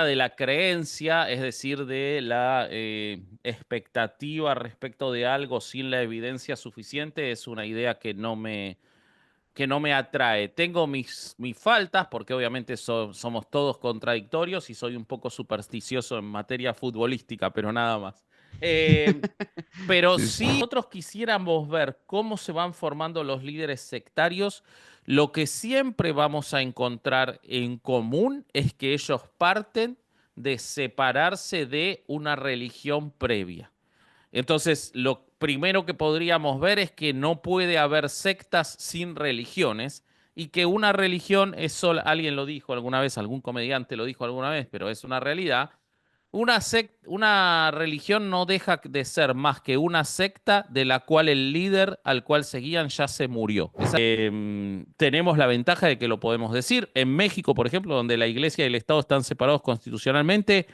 de la creencia, es decir, de la expectativa respecto de algo sin la evidencia suficiente, es una idea que no me atrae. Tengo mis faltas, porque obviamente somos todos contradictorios y soy un poco supersticioso en materia futbolística, pero nada más. Eh, pero Sí, si nosotros quisiéramos ver cómo se van formando los líderes sectarios, lo que siempre vamos a encontrar en común es que ellos parten de separarse de una religión previa. Entonces, lo primero que podríamos ver es que no puede haber sectas sin religiones y que una religión es solo, alguien lo dijo alguna vez, algún comediante lo dijo alguna vez, pero es una realidad. Una religión no deja de ser más que una secta de la cual el líder al cual seguían ya se murió. Tenemos la ventaja de que lo podemos decir. En México, por ejemplo, donde la iglesia y el Estado están separados constitucionalmente,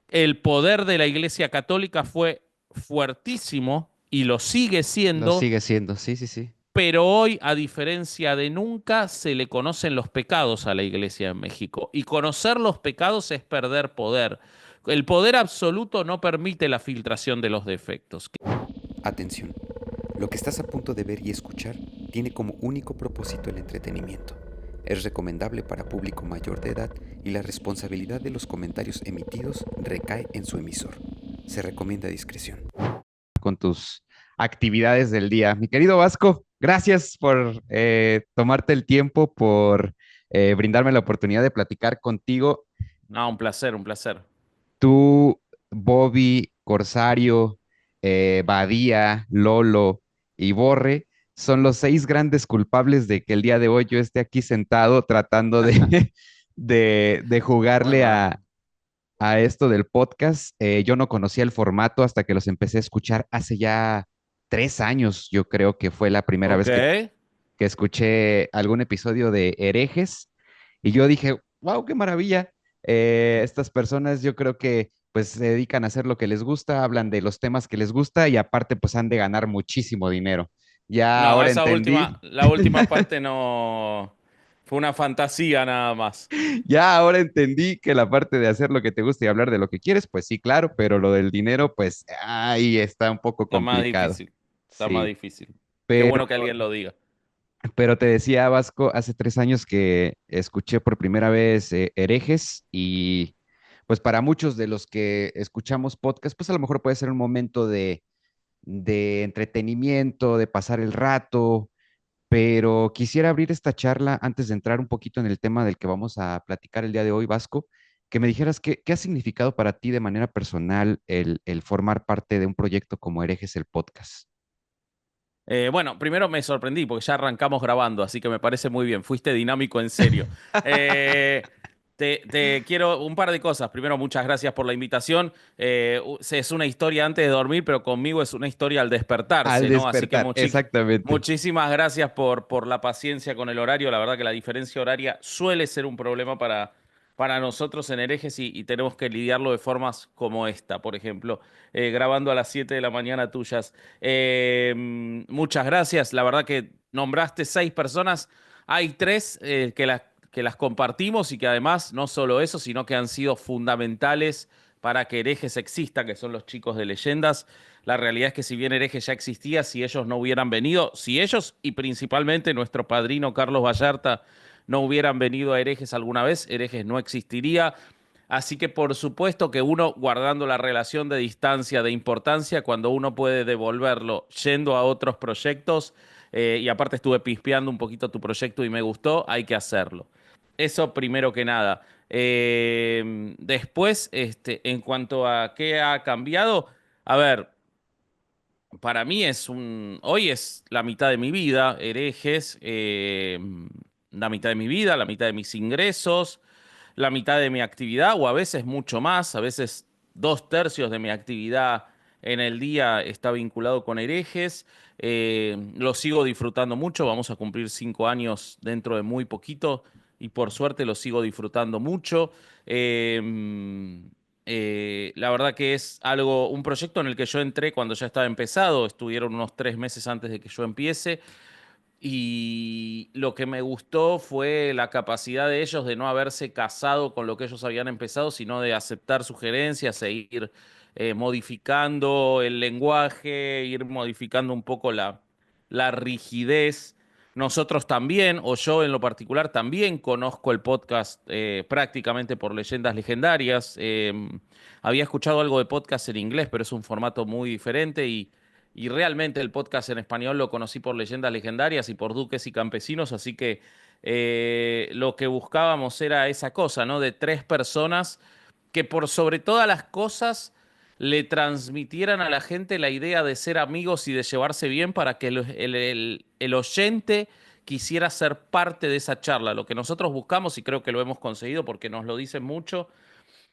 el poder de la Iglesia Católica fue fuertísimo y lo sigue lo siendo, sigue siendo, sí, sí, sí. pero hoy, a diferencia de nunca, se le conocen los pecados a la Iglesia en México. Y conocer los pecados es perder poder. El poder absoluto no permite la filtración de los defectos. Atención, lo que estás a punto de ver y escuchar tiene como único propósito el entretenimiento. Es recomendable para público mayor de edad y la responsabilidad de los comentarios emitidos recae en su emisor. Se recomienda discreción. Con tus actividades del día. Mi querido Vasco, gracias por tomarte el tiempo, por brindarme la oportunidad de platicar contigo. No, un placer, un placer. Tú, Bobby, Corsario, Badía, Lolo y Borre son los 6 grandes culpables de que el día de hoy yo esté aquí sentado tratando de, de Muy jugarle mal. a esto del podcast. Yo no conocía el formato hasta que los empecé a escuchar hace ya 3 años. Yo creo que fue la primera Ok. vez que escuché algún episodio de Herejes y yo dije, wow, qué maravilla. Estas personas yo creo que pues se dedican a hacer lo que les gusta, hablan de los temas que les gusta y aparte pues han de ganar muchísimo dinero. Ya No, ahora esa entendí. última, la última parte no fue una fantasía nada más. Ya ahora entendí que la parte de hacer lo que te gusta y hablar de lo que quieres, pues sí, claro, pero lo del dinero, pues ahí está un poco Está más complicado. difícil. Está más Sí, difícil. Qué pero, bueno que alguien lo diga. pero te decía, Vasco, hace 3 años que escuché por primera vez Herejes y pues para muchos de los que escuchamos podcast, pues a lo mejor puede ser un momento de entretenimiento, de pasar el rato, pero quisiera abrir esta charla antes de entrar un poquito en el tema del que vamos a platicar el día de hoy, Vasco, que me dijeras qué ha significado para ti de manera personal el formar parte de un proyecto como Herejes el Podcast. Bueno, primero me sorprendí porque ya arrancamos grabando, así que me parece muy bien. Fuiste dinámico en serio. Eh, te quiero un par de cosas. Primero, muchas gracias por la invitación. Es una historia antes de dormir, pero conmigo es una historia al Al despertarse, ¿no? Así que despertar, exactamente. muchísimas gracias por la paciencia con el horario. La verdad que la diferencia horaria suele ser un problema para nosotros en herejes y tenemos que lidiarlo de formas como esta, por ejemplo, grabando a las 7 de la mañana tuyas. Muchas gracias. La verdad que nombraste 6 personas. Hay tres que las compartimos y que además no solo eso, sino que han sido fundamentales para que Herejes exista, que son los chicos de leyendas. La realidad es que si bien Herejes ya existía, si ellos no hubieran venido, si ellos y principalmente nuestro padrino Carlos Vallarta no hubieran venido a Herejes alguna vez, Herejes no existiría. Así que por supuesto que uno, guardando la relación de distancia, de importancia, cuando uno puede devolverlo yendo a otros proyectos, y aparte estuve pispeando un poquito tu proyecto y me gustó, hay que hacerlo. Eso primero que nada. Después, en cuanto a qué ha cambiado, a ver, para mí hoy es la mitad de mi vida, herejes, la mitad de mi vida, la mitad de mis ingresos, la mitad de mi actividad o a veces mucho más, a veces 2/3 de mi actividad en el día está vinculado con herejes. Lo sigo disfrutando mucho, vamos a cumplir 5 años dentro de muy poquito y por suerte lo sigo disfrutando mucho. La verdad que es un proyecto en el que yo entré cuando ya estaba empezado, estuvieron unos 3 meses antes de que yo empiece, Y lo que me gustó fue la capacidad de ellos de no haberse casado con lo que ellos habían empezado, sino de aceptar sugerencias e ir modificando el lenguaje, ir modificando un poco la rigidez. Nosotros también, o yo en lo particular, también conozco el podcast prácticamente por leyendas legendarias. Había escuchado algo de podcast en inglés, pero es un formato muy diferente y realmente el podcast en español lo conocí por Leyendas Legendarias y por Duques y Campesinos, así que lo que buscábamos era esa cosa, ¿no? De tres personas que por sobre todas las cosas le transmitieran a la gente la idea de ser amigos y de llevarse bien para que el oyente quisiera ser parte de esa charla. Lo que nosotros buscamos, y creo que lo hemos conseguido porque nos lo dicen mucho,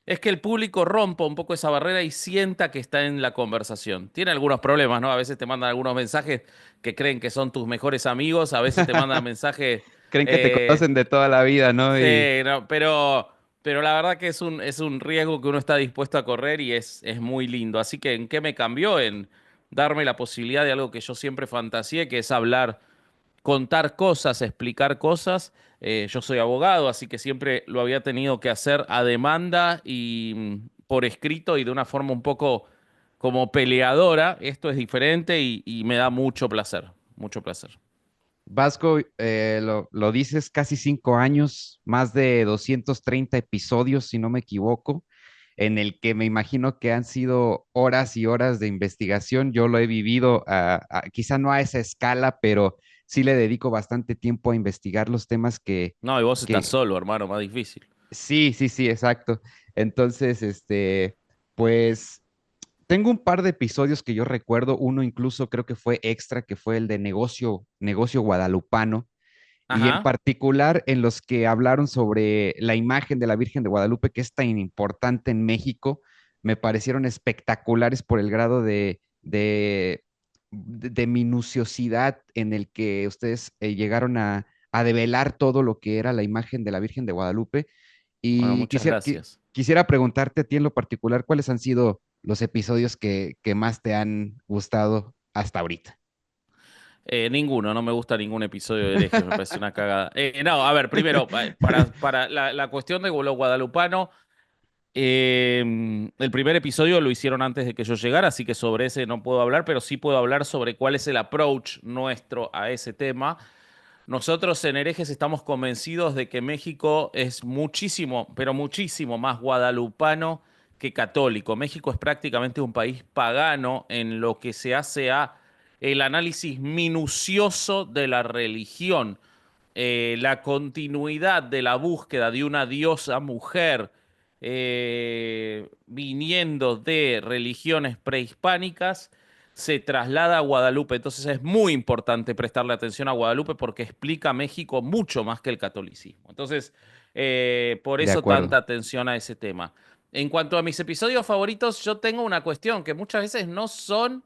es que el público rompa un poco esa barrera y sienta que está en la conversación. Tiene algunos problemas, ¿no? A veces te mandan algunos mensajes que creen que son tus mejores amigos, a veces te mandan mensajes... Creen que te eh, conocen de toda la vida, ¿no? Y sí, no, pero la verdad que es un riesgo que uno está dispuesto a correr y es muy lindo. Así que, ¿en qué me cambió? En darme la posibilidad de algo que yo siempre fantaseé, que es hablar, contar cosas, explicar cosas. Yo soy abogado, así que siempre lo había tenido que hacer a demanda y por escrito y de una forma un poco como peleadora. Esto es diferente y me da mucho placer, mucho placer. Vasco, lo dices, casi 5 años, más de 230 episodios, si no me equivoco, en el que me imagino que han sido horas y horas de investigación. Yo lo he vivido, quizá no a esa escala, pero sí le dedico bastante tiempo a investigar los temas No, y vos estás que solo, hermano, más difícil. sí, sí, sí, exacto. Entonces, pues tengo un par de episodios que yo recuerdo, uno incluso creo que fue extra, que fue el de negocio guadalupano, y en Ajá. particular en los que hablaron sobre la imagen de la Virgen de Guadalupe, que es tan importante en México, me parecieron espectaculares por el grado de minuciosidad en el que ustedes llegaron a develar todo lo que era la imagen de la Virgen de Guadalupe. Bueno, Y muchas gracias. quisiera preguntarte a ti en lo particular, ¿cuáles han sido los episodios que más te han gustado hasta ahorita? Ninguno, no me gusta ningún episodio de Herejes, me parece una cagada. No, a ver, primero, para la cuestión de lo guadalupano, el primer episodio lo hicieron antes de que yo llegara, así que sobre ese no puedo hablar, pero sí puedo hablar sobre cuál es el approach nuestro a ese tema. Nosotros en Herejes estamos convencidos de que México es muchísimo, pero muchísimo más guadalupano que católico. México es prácticamente un país pagano en lo que se hace a el análisis minucioso de la religión, la continuidad de la búsqueda de una diosa mujer viniendo de religiones prehispánicas se traslada a Guadalupe. Entonces es muy importante prestarle atención a Guadalupe porque explica México mucho más que el catolicismo. Entonces, por De eso acuerdo. tanta atención a ese tema. En cuanto a mis episodios favoritos, yo tengo una cuestión que muchas veces no son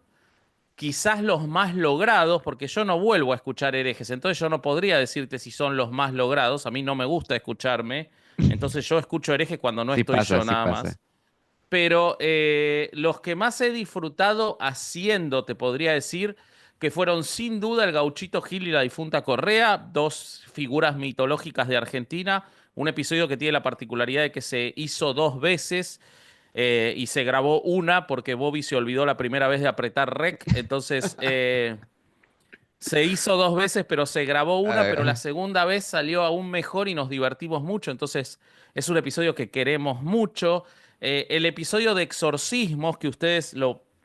quizás los más logrados, porque yo no vuelvo a escuchar herejes, entonces yo no podría decirte si son los más logrados, a mí no me gusta escucharme, entonces yo escucho herejes cuando no Sí estoy pasa, yo sí nada pasa. más. Pero los que más he disfrutado haciendo, te podría decir, que fueron sin duda el Gauchito Gil y la difunta Correa, dos figuras mitológicas de Argentina, un episodio que tiene la particularidad de que se hizo dos veces y se grabó una porque Bobby se olvidó la primera vez de apretar rec, entonces se hizo dos veces, pero se grabó una, pero la Ah, segunda vez salió aún mejor y nos divertimos mucho. Entonces, es un episodio que queremos mucho. El episodio de exorcismos, que ustedes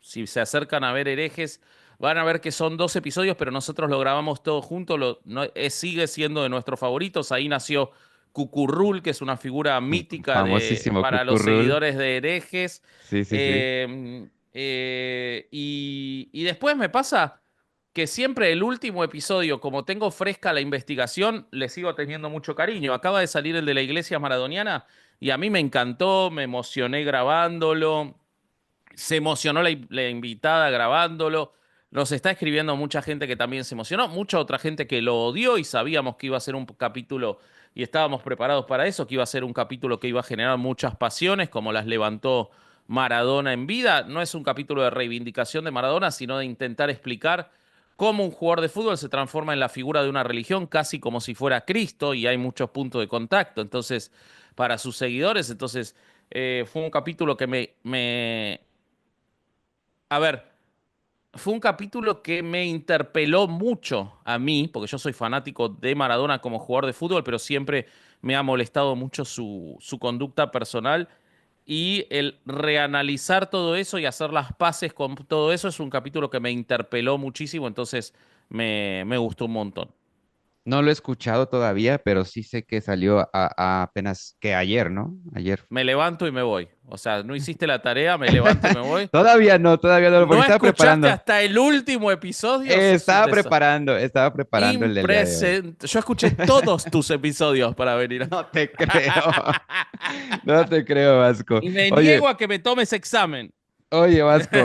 si se acercan a ver herejes, van a ver que son dos episodios, pero nosotros lo grabamos todo junto. Sigue siendo de nuestros favoritos. Ahí nació Cucurrul, que es una figura mítica famosísimo para los Cucurrul. seguidores de herejes. Sí, sí, sí. Y después me pasa que siempre el último episodio, como tengo fresca la investigación, le sigo teniendo mucho cariño. Acaba de salir el de la Iglesia Maradoniana y a mí me encantó, me emocioné grabándolo, se emocionó la invitada grabándolo. Nos está escribiendo mucha gente que también se emocionó, mucha otra gente que lo odió y sabíamos que iba a ser un capítulo y estábamos preparados para eso, que iba a ser un capítulo que iba a generar muchas pasiones, como las levantó Maradona en vida. No es un capítulo de reivindicación de Maradona, sino de intentar explicar cómo un jugador de fútbol se transforma en la figura de una religión, casi como si fuera Cristo, y hay muchos puntos de contacto. Entonces, para sus seguidores, entonces, fue un capítulo que a ver, fue un capítulo que me interpeló mucho a mí, porque yo soy fanático de Maradona como jugador de fútbol, pero siempre me ha molestado mucho su conducta personal. Y el reanalizar todo eso y hacer las paces con todo eso es un capítulo que me interpeló muchísimo, entonces me gustó un montón. No lo he escuchado todavía, pero sí sé que salió apenas que ayer, ¿no? Ayer. Me levanto y me voy. O sea, no hiciste la tarea, me levanto y me voy. Todavía no, porque No estaba escuchaste preparando. hasta el último episodio, sos un desastre. Estaba preparando el del día de hoy. Impresionante. Yo escuché todos tus episodios para venir. No te creo. No te creo, Vasco. Y me Oye, niego a que me tomes examen. oye, Vasco,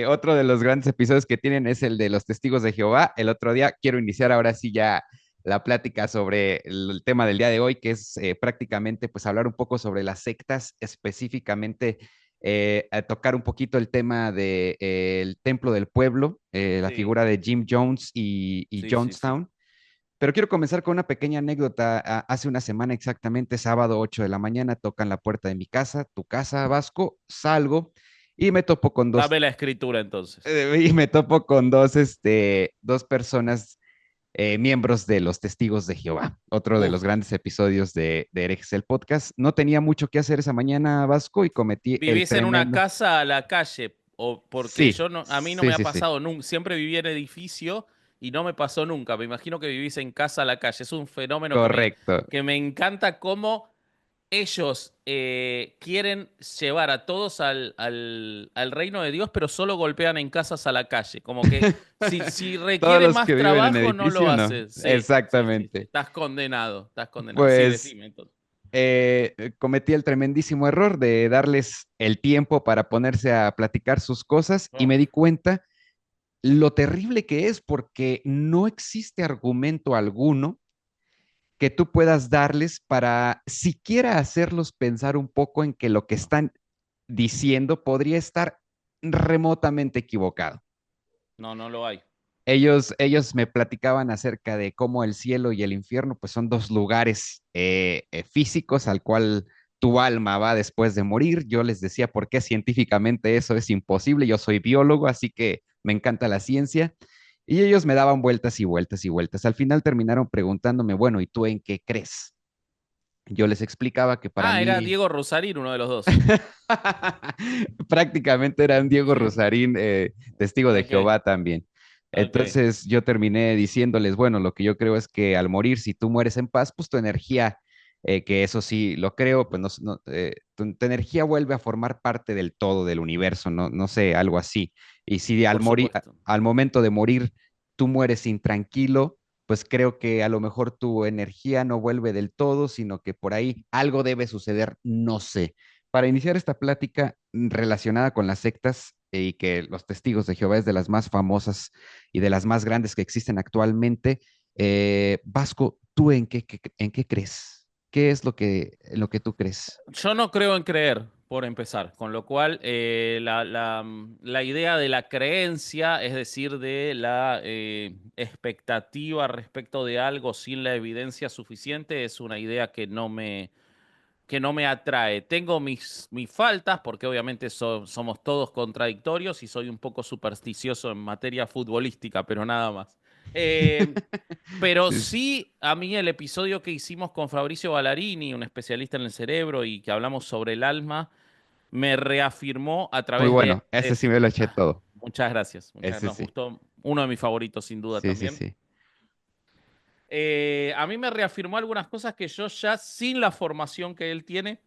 otro de los grandes episodios que tienen es el de los testigos de Jehová. El otro día quiero iniciar ahora sí ya la plática sobre el tema del día de hoy, que es prácticamente pues hablar un poco sobre las sectas, específicamente a tocar un poquito el tema del Templo del Pueblo, la Sí, figura de Jim Jones y sí, sí, sí. Jonestown. Pero quiero comenzar con una pequeña anécdota. Hace una semana exactamente, sábado 8 de la mañana, tocan la puerta de mi casa, tu casa, Vasco, salgo y me topo con Dame la escritura entonces. dos personas, miembros de los Testigos de Jehová, otro de los Uf. grandes episodios de Herejes el Podcast. No tenía mucho que hacer esa mañana, Vasco, y cometí el ¿Vivís en una tremendo... casa a la calle? O porque Sí, yo no, a mí no sí, me ha sí, sí, pasado nunca. Siempre viví en edificio y no me pasó nunca. Me imagino que vivís en casa a la calle. Es un fenómeno correcto. que me encanta cómo ellos quieren llevar a todos al reino de Dios, pero solo golpean en casas a la calle. Como que si Todos requiere los que más viven en trabajo, no lo edificio, no, hace. Sí, sí, sí, sí. exactamente. Estás condenado, estás condenado. Sí, Pues decime entonces. cometí el tremendísimo error de darles el tiempo para ponerse a platicar sus cosas y me di Uf, cuenta lo terrible que es porque no existe argumento alguno que tú puedas darles para siquiera hacerlos pensar un poco en que lo que no, están diciendo podría estar remotamente equivocado. no, no lo hay. Ellos me platicaban acerca de cómo el cielo y el infierno pues son dos lugares físicos al cual tu alma va después de morir. Yo les decía por qué científicamente eso es imposible. Yo soy biólogo, así que me encanta la ciencia. Y ellos me daban vueltas y vueltas y vueltas. Al final terminaron preguntándome, bueno, ¿y tú en qué crees? Yo les explicaba que para Ah, era mí Diego Rosarín, uno de los dos. prácticamente era un Diego Rosarín, testigo de Ok, Jehová también. ok. Entonces yo terminé diciéndoles, bueno, lo que yo creo es que al morir, si tú mueres en paz, pues tu energía, que eso sí lo creo, pues tu energía vuelve a formar parte del todo del universo, no, no sé, algo así. Y si al Por morir, supuesto. al momento de morir, tú mueres intranquilo, pues creo que a lo mejor tu energía no vuelve del todo, sino que por ahí algo debe suceder, no sé. Para iniciar esta plática relacionada con las sectas y que los testigos de Jehová es de las más famosas y de las más grandes que existen actualmente, Vasco, ¿tú en qué crees? ¿Qué es lo que tú crees? Yo no creo en creer, por empezar, con lo cual la idea de la creencia, es decir, de la expectativa respecto de algo sin la evidencia suficiente, es una idea que no me atrae. Tengo mis faltas, porque obviamente somos todos contradictorios y soy un poco supersticioso en materia futbolística, pero nada más. Eh, pero Sí, sí, a mí el episodio que hicimos con Fabricio Ballarini, un especialista en el cerebro, y que hablamos sobre el alma, me reafirmó a muy través bueno, ese sí me lo eché Ah, todo. muchas gracias. Ese Nos sí, gustó. Uno de mis favoritos, sin duda, sí, sí, también. sí. A mí me reafirmó algunas cosas que yo ya, sin la formación que él tiene,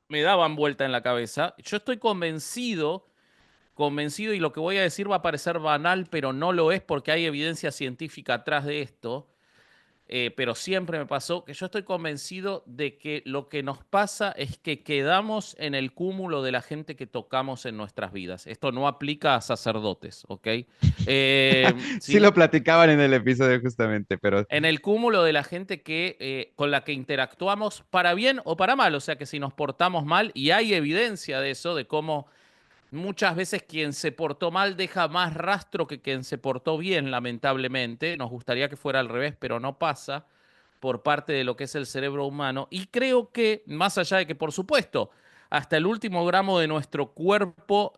me daban vuelta en la cabeza. Yo estoy convencido, y lo que voy a decir va a parecer banal, pero no lo es porque hay evidencia científica atrás de esto. Pero siempre me pasó que yo estoy convencido de que lo que nos pasa es que quedamos en el cúmulo de la gente que tocamos en nuestras vidas. Esto no aplica a sacerdotes, ¿ok? Sí lo ¿Sí? platicaban en el episodio justamente, pero En el cúmulo de la gente con la que interactuamos para bien o para mal. O sea que si nos portamos mal, y hay evidencia de eso, de cómo muchas veces quien se portó mal deja más rastro que quien se portó bien, lamentablemente. Nos gustaría que fuera al revés, pero no pasa por parte de lo que es el cerebro humano. Y creo que, más allá de que, por supuesto, hasta el último gramo de nuestro cuerpo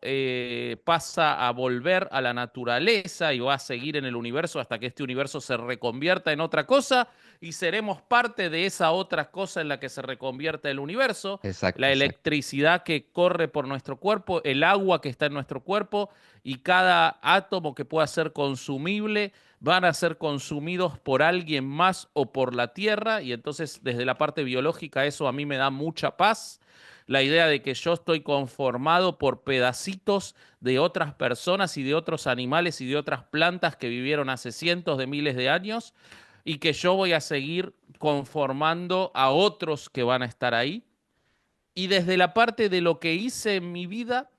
pasa a volver a la naturaleza y va a seguir en el universo hasta que este universo se reconvierta en otra cosa y seremos parte de esa otra cosa en la que se reconvierta el universo, Exacto, la exacto. electricidad que corre por nuestro cuerpo, el agua que está en nuestro cuerpo y cada átomo que pueda ser consumible van a ser consumidos por alguien más o por la Tierra, y entonces desde la parte biológica eso a mí me da mucha paz. La idea de que yo estoy conformado por pedacitos de otras personas y de otros animales y de otras plantas que vivieron hace cientos de miles de años y que yo voy a seguir conformando a otros que van a estar ahí. Y desde la parte de lo que hice en mi vida,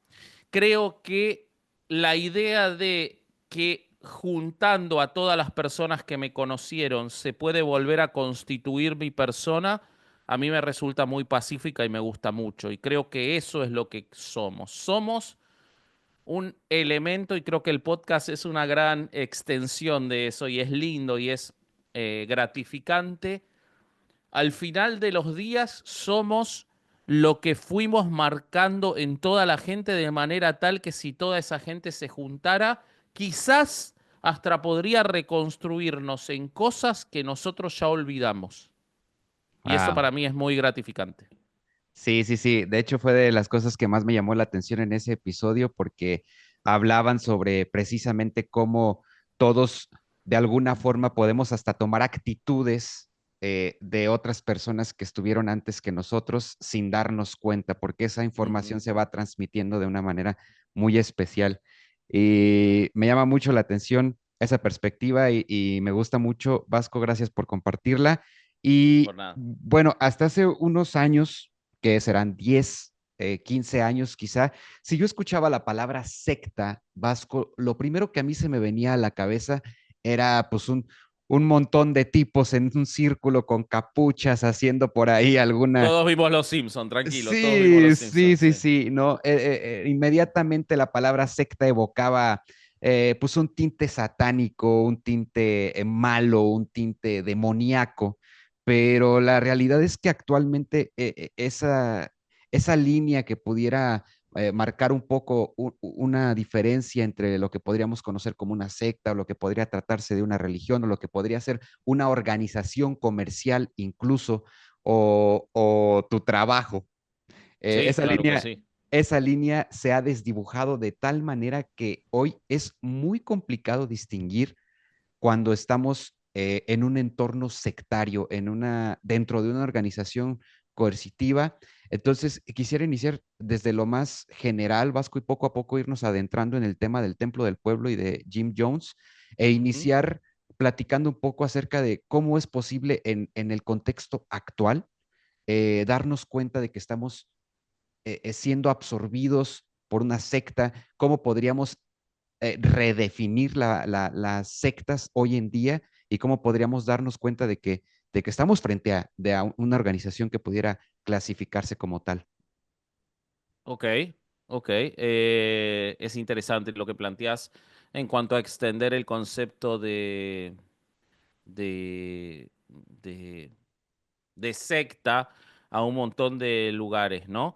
creo que la idea de que juntando a todas las personas que me conocieron se puede volver a constituir mi persona, a mí me resulta muy pacífica y me gusta mucho. Y creo que eso es lo que somos. Somos un elemento y creo que el podcast es una gran extensión de eso y es lindo y es gratificante. Al final de los días somos lo que fuimos marcando en toda la gente de manera tal que si toda esa gente se juntara, quizás hasta podría reconstruirnos en cosas que nosotros ya olvidamos. Y eso Wow. para mí es muy gratificante. Sí, sí, sí. De hecho, fue de las cosas que más me llamó la atención en ese episodio porque hablaban sobre precisamente cómo todos de alguna forma podemos hasta tomar actitudes de otras personas que estuvieron antes que nosotros sin darnos cuenta, porque esa información Ujú. se va transmitiendo de una manera muy especial. Y me llama mucho la atención esa perspectiva y me gusta mucho. Vasco, gracias por compartirla. Por Y nada. bueno, hasta hace unos años que serán 10, 15 años quizá, si yo escuchaba la palabra secta vasco, lo primero que a mí se me venía a la cabeza era pues un montón de tipos en un círculo con capuchas haciendo por ahí alguna... Todos vimos Los Simpson, tranquilo, todos vimos Sí, Los sí, Simpson, sí, sí. sí, no, inmediatamente la palabra secta evocaba pues un tinte satánico, un tinte malo, un tinte demoníaco, pero la realidad es que actualmente esa línea que pudiera marcar un poco una diferencia entre lo que podríamos conocer como una secta o lo que podría tratarse de una religión o lo que podría ser una organización comercial incluso o tu trabajo. Eh, Sí, esa claro que línea, sí. esa línea se ha desdibujado de tal manera que hoy es muy complicado distinguir cuando estamos en un entorno sectario, dentro de una organización coercitiva. Entonces, quisiera iniciar desde lo más general, Vasco, y poco a poco irnos adentrando en el tema del Templo del Pueblo y de Jim Jones, e Ujú. iniciar platicando un poco acerca de cómo es posible en el contexto actual darnos cuenta de que estamos siendo absorbidos por una secta, cómo podríamos redefinir las sectas hoy en día y cómo podríamos darnos cuenta de que estamos frente a una organización que pudiera clasificarse como tal. Ok, ok. Es interesante lo que planteas en cuanto a extender el concepto de, de, de secta a un montón de lugares, ¿no?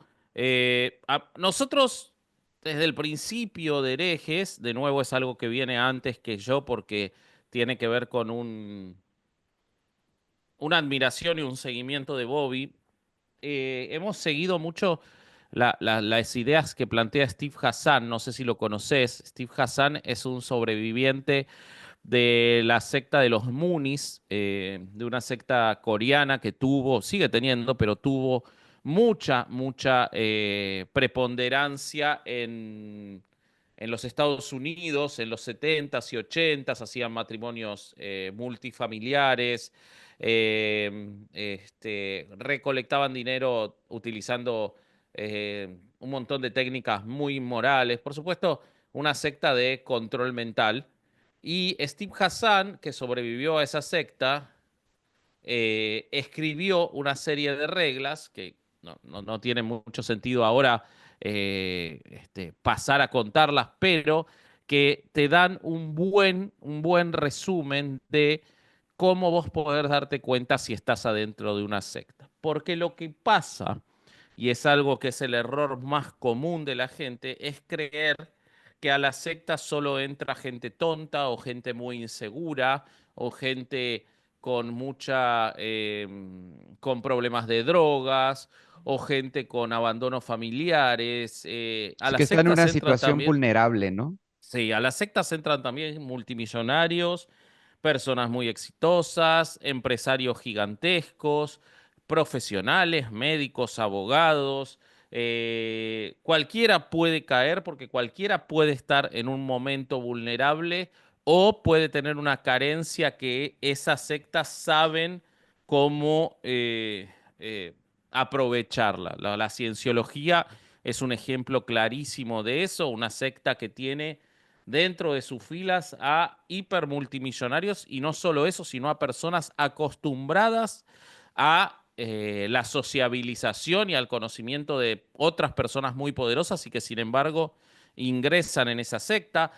Nosotros, desde el principio de herejes, de nuevo es algo que viene antes que yo porque tiene que ver con una admiración y un seguimiento de Bobby. Hemos seguido mucho las ideas que plantea Steve Hassan, no sé si lo conoces. Steve Hassan es un sobreviviente de la secta de los Moonies, de una secta coreana que tuvo, sigue teniendo, pero tuvo mucha preponderancia en los Estados Unidos, en los 70s y 80s, hacían matrimonios multifamiliares, recolectaban dinero utilizando un montón de técnicas muy inmorales, por supuesto, una secta de control mental. Y Steve Hassan, que sobrevivió a esa secta, escribió una serie de reglas que no tiene mucho sentido ahora pasar a contarlas, pero que te dan un buen resumen de cómo vos poder darte cuenta si estás adentro de una secta. Porque lo que pasa, y es algo que es el error más común de la gente, es creer que a la secta solo entra gente tonta o gente muy insegura o gente con con problemas de drogas o gente con abandonos familiares. A Sí las que está en sectas una entran situación también, vulnerable, ¿no? sí, a las sectas entran también multimillonarios, personas muy exitosas, empresarios gigantescos, profesionales, médicos, abogados. Cualquiera puede caer porque cualquiera puede estar en un momento vulnerable o puede tener una carencia que esas sectas saben cómo aprovecharla. La cienciología es un ejemplo clarísimo de eso, una secta que tiene dentro de sus filas a hipermultimillonarios y no solo eso, sino a personas acostumbradas a la sociabilización y al conocimiento de otras personas muy poderosas y que sin embargo ingresan en esa secta.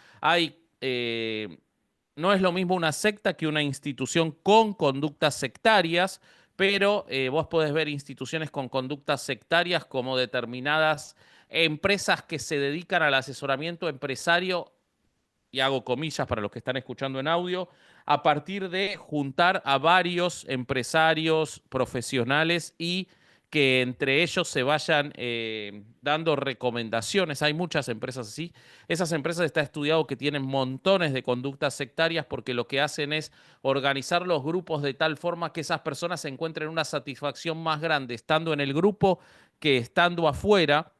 No es lo mismo una secta que una institución con conductas sectarias, pero vos podés ver instituciones con conductas sectarias como determinadas empresas que se dedican al asesoramiento empresario, y hago comillas para los que están escuchando en audio, a partir de juntar a varios empresarios profesionales y que entre ellos se vayan dando recomendaciones. Hay muchas empresas así. Esas empresas está estudiado que tienen montones de conductas sectarias porque lo que hacen es organizar los grupos de tal forma que esas personas encuentren una satisfacción más grande estando en el grupo que estando afuera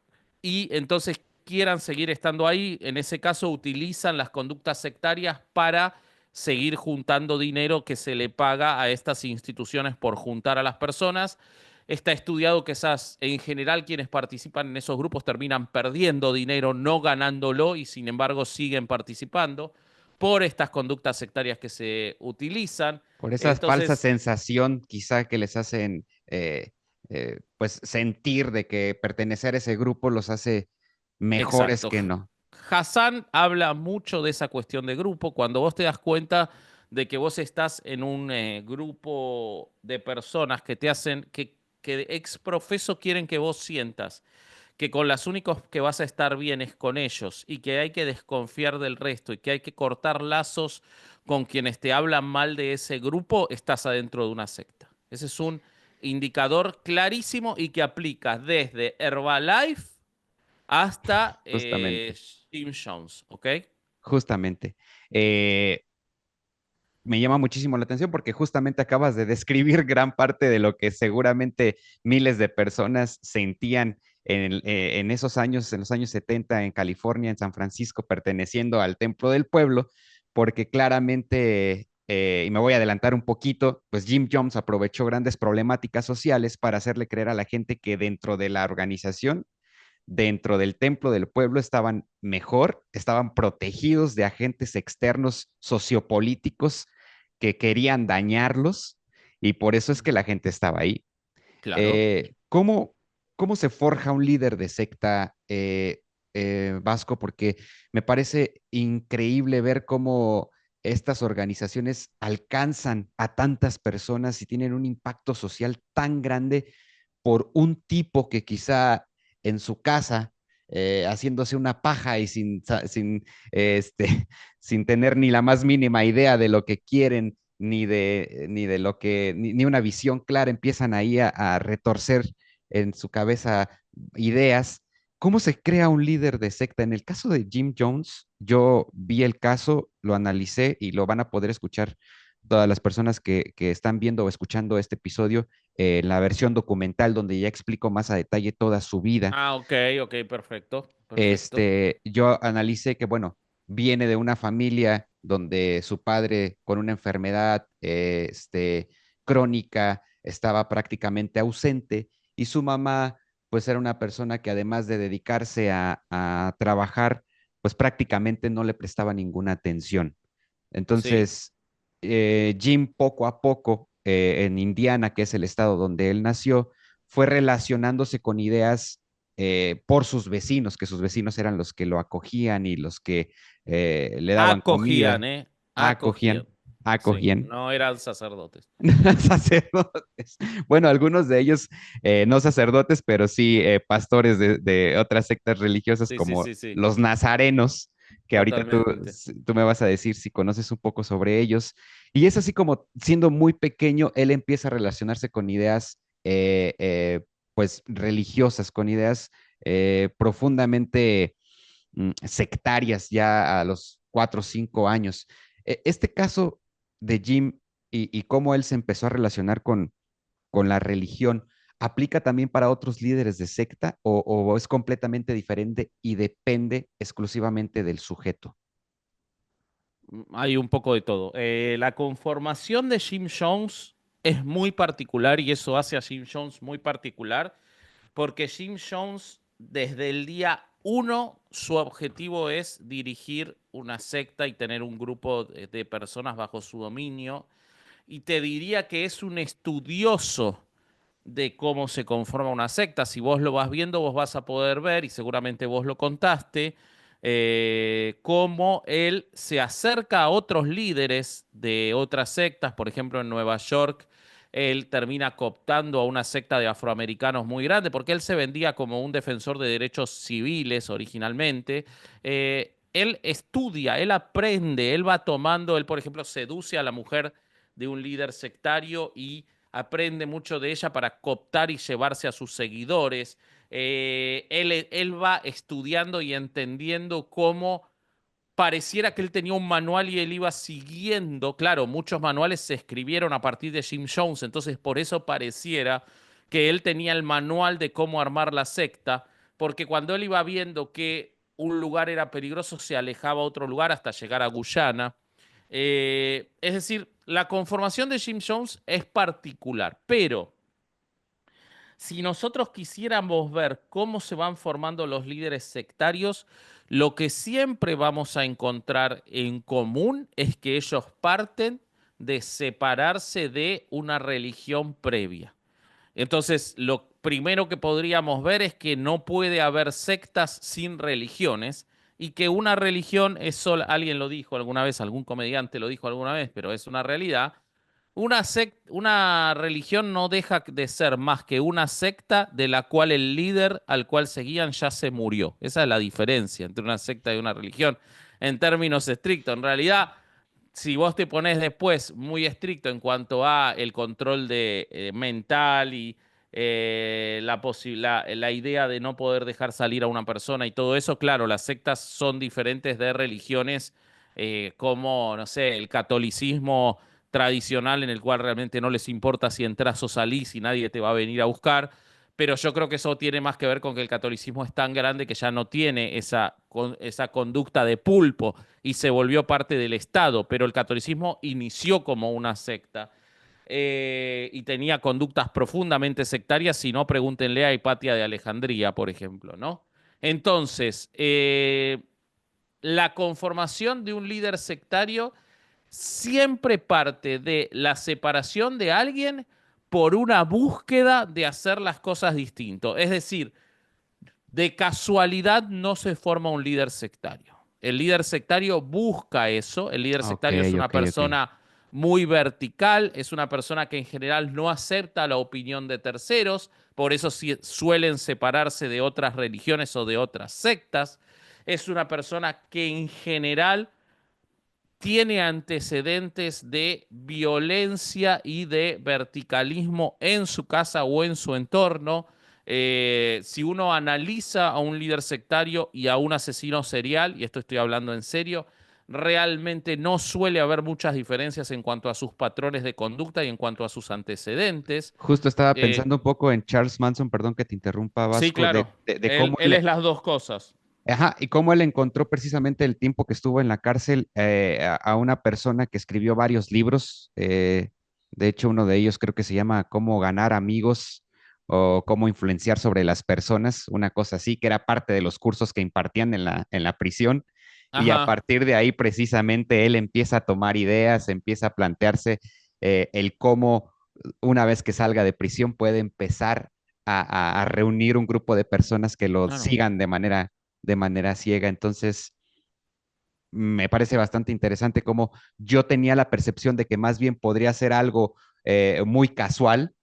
y entonces quieran seguir estando ahí. En ese caso utilizan las conductas sectarias para seguir juntando dinero que se le paga a estas instituciones por juntar a las personas. Está estudiado que en general quienes participan en esos grupos terminan perdiendo dinero, no ganándolo y sin embargo siguen participando por estas conductas sectarias que se utilizan. Por esa falsa Entonces, sensación quizá que les hacen pues sentir de que pertenecer a ese grupo los hace mejores exacto. que no. Hassan habla mucho de esa cuestión de grupo. Cuando vos te das cuenta de que vos estás en un grupo de personas que te hacen, que ex profeso quieren que vos sientas que con las únicos que vas a estar bien es con ellos y que hay que desconfiar del resto y que hay que cortar lazos con quienes te hablan mal de ese grupo, estás adentro de una secta. Ese es un indicador clarísimo y que aplica desde Herbalife hasta Justamente, Jim Jones, ¿ok? justamente. Eh, Me llama muchísimo la atención porque justamente acabas de describir gran parte de lo que seguramente miles de personas sentían en esos años, en los años 70 en California, en San Francisco, perteneciendo al Templo del Pueblo, porque claramente, y me voy a adelantar un poquito, pues Jim Jones aprovechó grandes problemáticas sociales para hacerle creer a la gente que dentro de la organización, dentro del Templo del Pueblo, estaban mejor, estaban protegidos de agentes externos sociopolíticos que querían dañarlos y por eso es que la gente estaba ahí. Claro. ¿Cómo se forja un líder de secta vasco? Porque me parece increíble ver cómo estas organizaciones alcanzan a tantas personas y tienen un impacto social tan grande por un tipo que quizá en su casa, haciéndose una paja y sin tener ni la más mínima idea de lo que quieren, ni de lo que, ni una visión clara, empiezan ahí a retorcer en su cabeza ideas. ¿Cómo se crea un líder de secta? En el caso de Jim Jones, yo vi el caso, lo analicé y lo van a poder escuchar todas las personas que están viendo o escuchando este episodio, la versión documental donde ya explico más a detalle toda su vida. Ah, ok, ok, perfecto, perfecto. Yo analicé que, bueno, viene de una familia donde su padre con una enfermedad crónica estaba prácticamente ausente y su mamá pues era una persona que además de dedicarse a trabajar, pues prácticamente no le prestaba ninguna atención. Sí, Entonces, Jim poco a poco en Indiana, que es el estado donde él nació, fue relacionándose con ideas por sus vecinos, que sus vecinos eran los que lo acogían y los que le daban Acogían, comida, ¿eh? acogían, Acogían. Sí, acogían. no eran sacerdotes. Sacerdotes. Bueno, algunos de ellos no sacerdotes, pero sí pastores de otras sectas religiosas Sí, sí, como sí, sí, los nazarenos, que ahorita totalmente. tú me vas a decir si conoces un poco sobre ellos. Y es así como siendo muy pequeño, él empieza a relacionarse con ideas, pues, religiosas, con ideas profundamente sectarias ya a los 4 o 5 años. Este caso de Jim y cómo él se empezó a relacionar con la religión, ¿aplica también para otros líderes de secta o es completamente diferente y depende exclusivamente del sujeto? Hay un poco de todo. La conformación de Jim Jones es muy particular y eso hace a Jim Jones muy particular porque Jim Jones desde el día uno su objetivo es dirigir una secta y tener un grupo de personas bajo su dominio y te diría que es un estudioso de cómo se conforma una secta. Si vos lo vas viendo, vos vas a poder ver, y seguramente vos lo contaste, cómo él se acerca a otros líderes de otras sectas. Por ejemplo, en Nueva York, él termina cooptando a una secta de afroamericanos muy grande, porque él se vendía como un defensor de derechos civiles originalmente. Él estudia, él aprende, él va tomando, él, por ejemplo, seduce a la mujer de un líder sectario y aprende mucho de ella para cooptar y llevarse a sus seguidores. Él va estudiando y entendiendo cómo pareciera que él tenía un manual y él iba siguiendo. Claro, muchos manuales se escribieron a partir de Jim Jones, entonces por eso pareciera que él tenía el manual de cómo armar la secta, porque cuando él iba viendo que un lugar era peligroso, se alejaba a otro lugar hasta llegar a Guyana. Es decir, la conformación de Jim Jones es particular, pero si nosotros quisiéramos ver cómo se van formando los líderes sectarios, lo que siempre vamos a encontrar en común es que ellos parten de separarse de una religión previa. Entonces, lo primero que podríamos ver es que no puede haber sectas sin religiones y que una religión es solo, alguien lo dijo alguna vez, algún comediante lo dijo alguna vez, pero es una realidad. Una religión no deja de ser más que una secta de la cual el líder al cual seguían ya se murió. Esa es la diferencia entre una secta y una religión en términos estrictos. En realidad, si vos te pones después muy estricto en cuanto a el control de, mental y la idea de no poder dejar salir a una persona y todo eso, claro, las sectas son diferentes de religiones como, no sé, el catolicismo tradicional en el cual realmente no les importa si entras o salís y nadie te va a venir a buscar. Pero yo creo que eso tiene más que ver con que el catolicismo es tan grande que ya no tiene esa conducta de pulpo y se volvió parte del Estado, pero el catolicismo inició como una secta y tenía conductas profundamente sectarias, si no, pregúntenle a Hipatia de Alejandría, por ejemplo, ¿no? Entonces, la conformación de un líder sectario siempre parte de la separación de alguien por una búsqueda de hacer las cosas distinto. Es decir, de casualidad no se forma un líder sectario. El líder sectario busca eso. El líder Ok, sectario es una ok, ok. persona muy vertical, es una persona que en general no acepta la opinión de terceros, por eso suelen separarse de otras religiones o de otras sectas. Es una persona que en general tiene antecedentes de violencia y de verticalismo en su casa o en su entorno. Si uno analiza a un líder sectario y a un asesino serial, y esto estoy hablando en serio, realmente no suele haber muchas diferencias en cuanto a sus patrones de conducta y en cuanto a sus antecedentes. Justo estaba Eh, pensando un poco en Charles Manson, perdón que te interrumpa, sí, Vasco, claro, de él, cómo él es las dos cosas. ajá, y cómo él encontró precisamente el tiempo que estuvo en la cárcel a una persona que escribió varios libros. De hecho, uno de ellos creo que se llama Cómo ganar amigos o Cómo influenciar sobre las personas, una cosa así, que era parte de los cursos que impartían en la prisión. Y a Ajá. partir de ahí, precisamente, él empieza a tomar ideas, empieza a plantearse el cómo, una vez que salga de prisión, puede empezar a reunir un grupo de personas que lo Claro. sigan de manera ciega. Entonces, me parece bastante interesante cómo yo tenía la percepción de que más bien podría ser algo muy casual,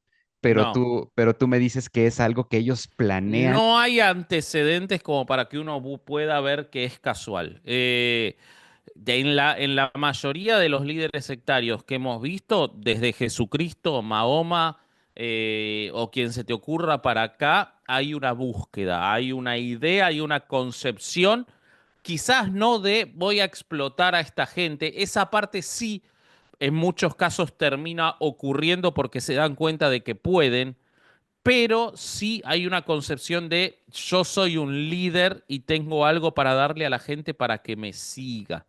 No. pero tú me dices que es algo que ellos planean. No hay antecedentes como para que uno pueda ver que es casual. En la mayoría de los líderes sectarios que hemos visto, desde Jesucristo, Mahoma o quien se te ocurra para acá, hay una búsqueda, hay una idea, hay una concepción, quizás no de voy a explotar a esta gente, esa parte sí en muchos casos termina ocurriendo porque se dan cuenta de que pueden, pero sí hay una concepción de yo soy un líder y tengo algo para darle a la gente para que me siga.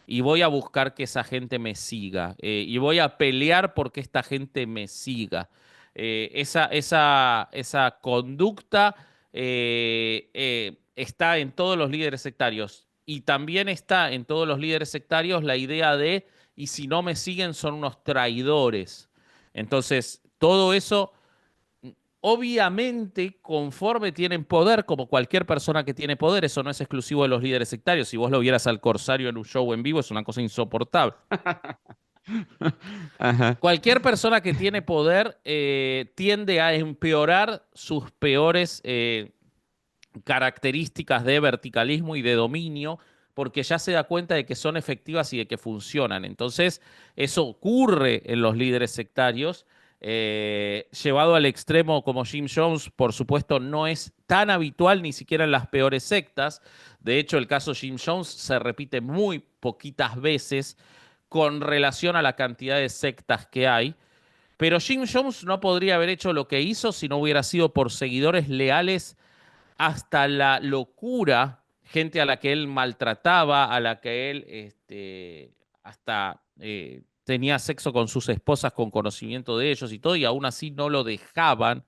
Y voy a buscar que esa gente me siga. Y voy a pelear porque esta gente me siga. Esa conducta está en todos los líderes sectarios. Y también está en todos los líderes sectarios la idea de, y si no me siguen son unos traidores. Entonces, todo eso obviamente, conforme tienen poder, como cualquier persona que tiene poder, eso no es exclusivo de los líderes sectarios. Si vos lo vieras al Corsario en un show en vivo, es una cosa insoportable. Ajá. Cualquier persona que tiene poder tiende a empeorar sus peores características de verticalismo y de dominio, porque ya se da cuenta de que son efectivas y de que funcionan. Entonces, eso ocurre en los líderes sectarios. Llevado al extremo como Jim Jones, por supuesto, no es tan habitual ni siquiera en las peores sectas. De hecho, el caso Jim Jones se repite muy poquitas veces con relación a la cantidad de sectas que hay. Pero Jim Jones no podría haber hecho lo que hizo si no hubiera sido por seguidores leales hasta la locura, gente a la que él maltrataba, a la que él hasta tenía sexo con sus esposas con conocimiento de ellos y todo, y aún así no lo dejaban,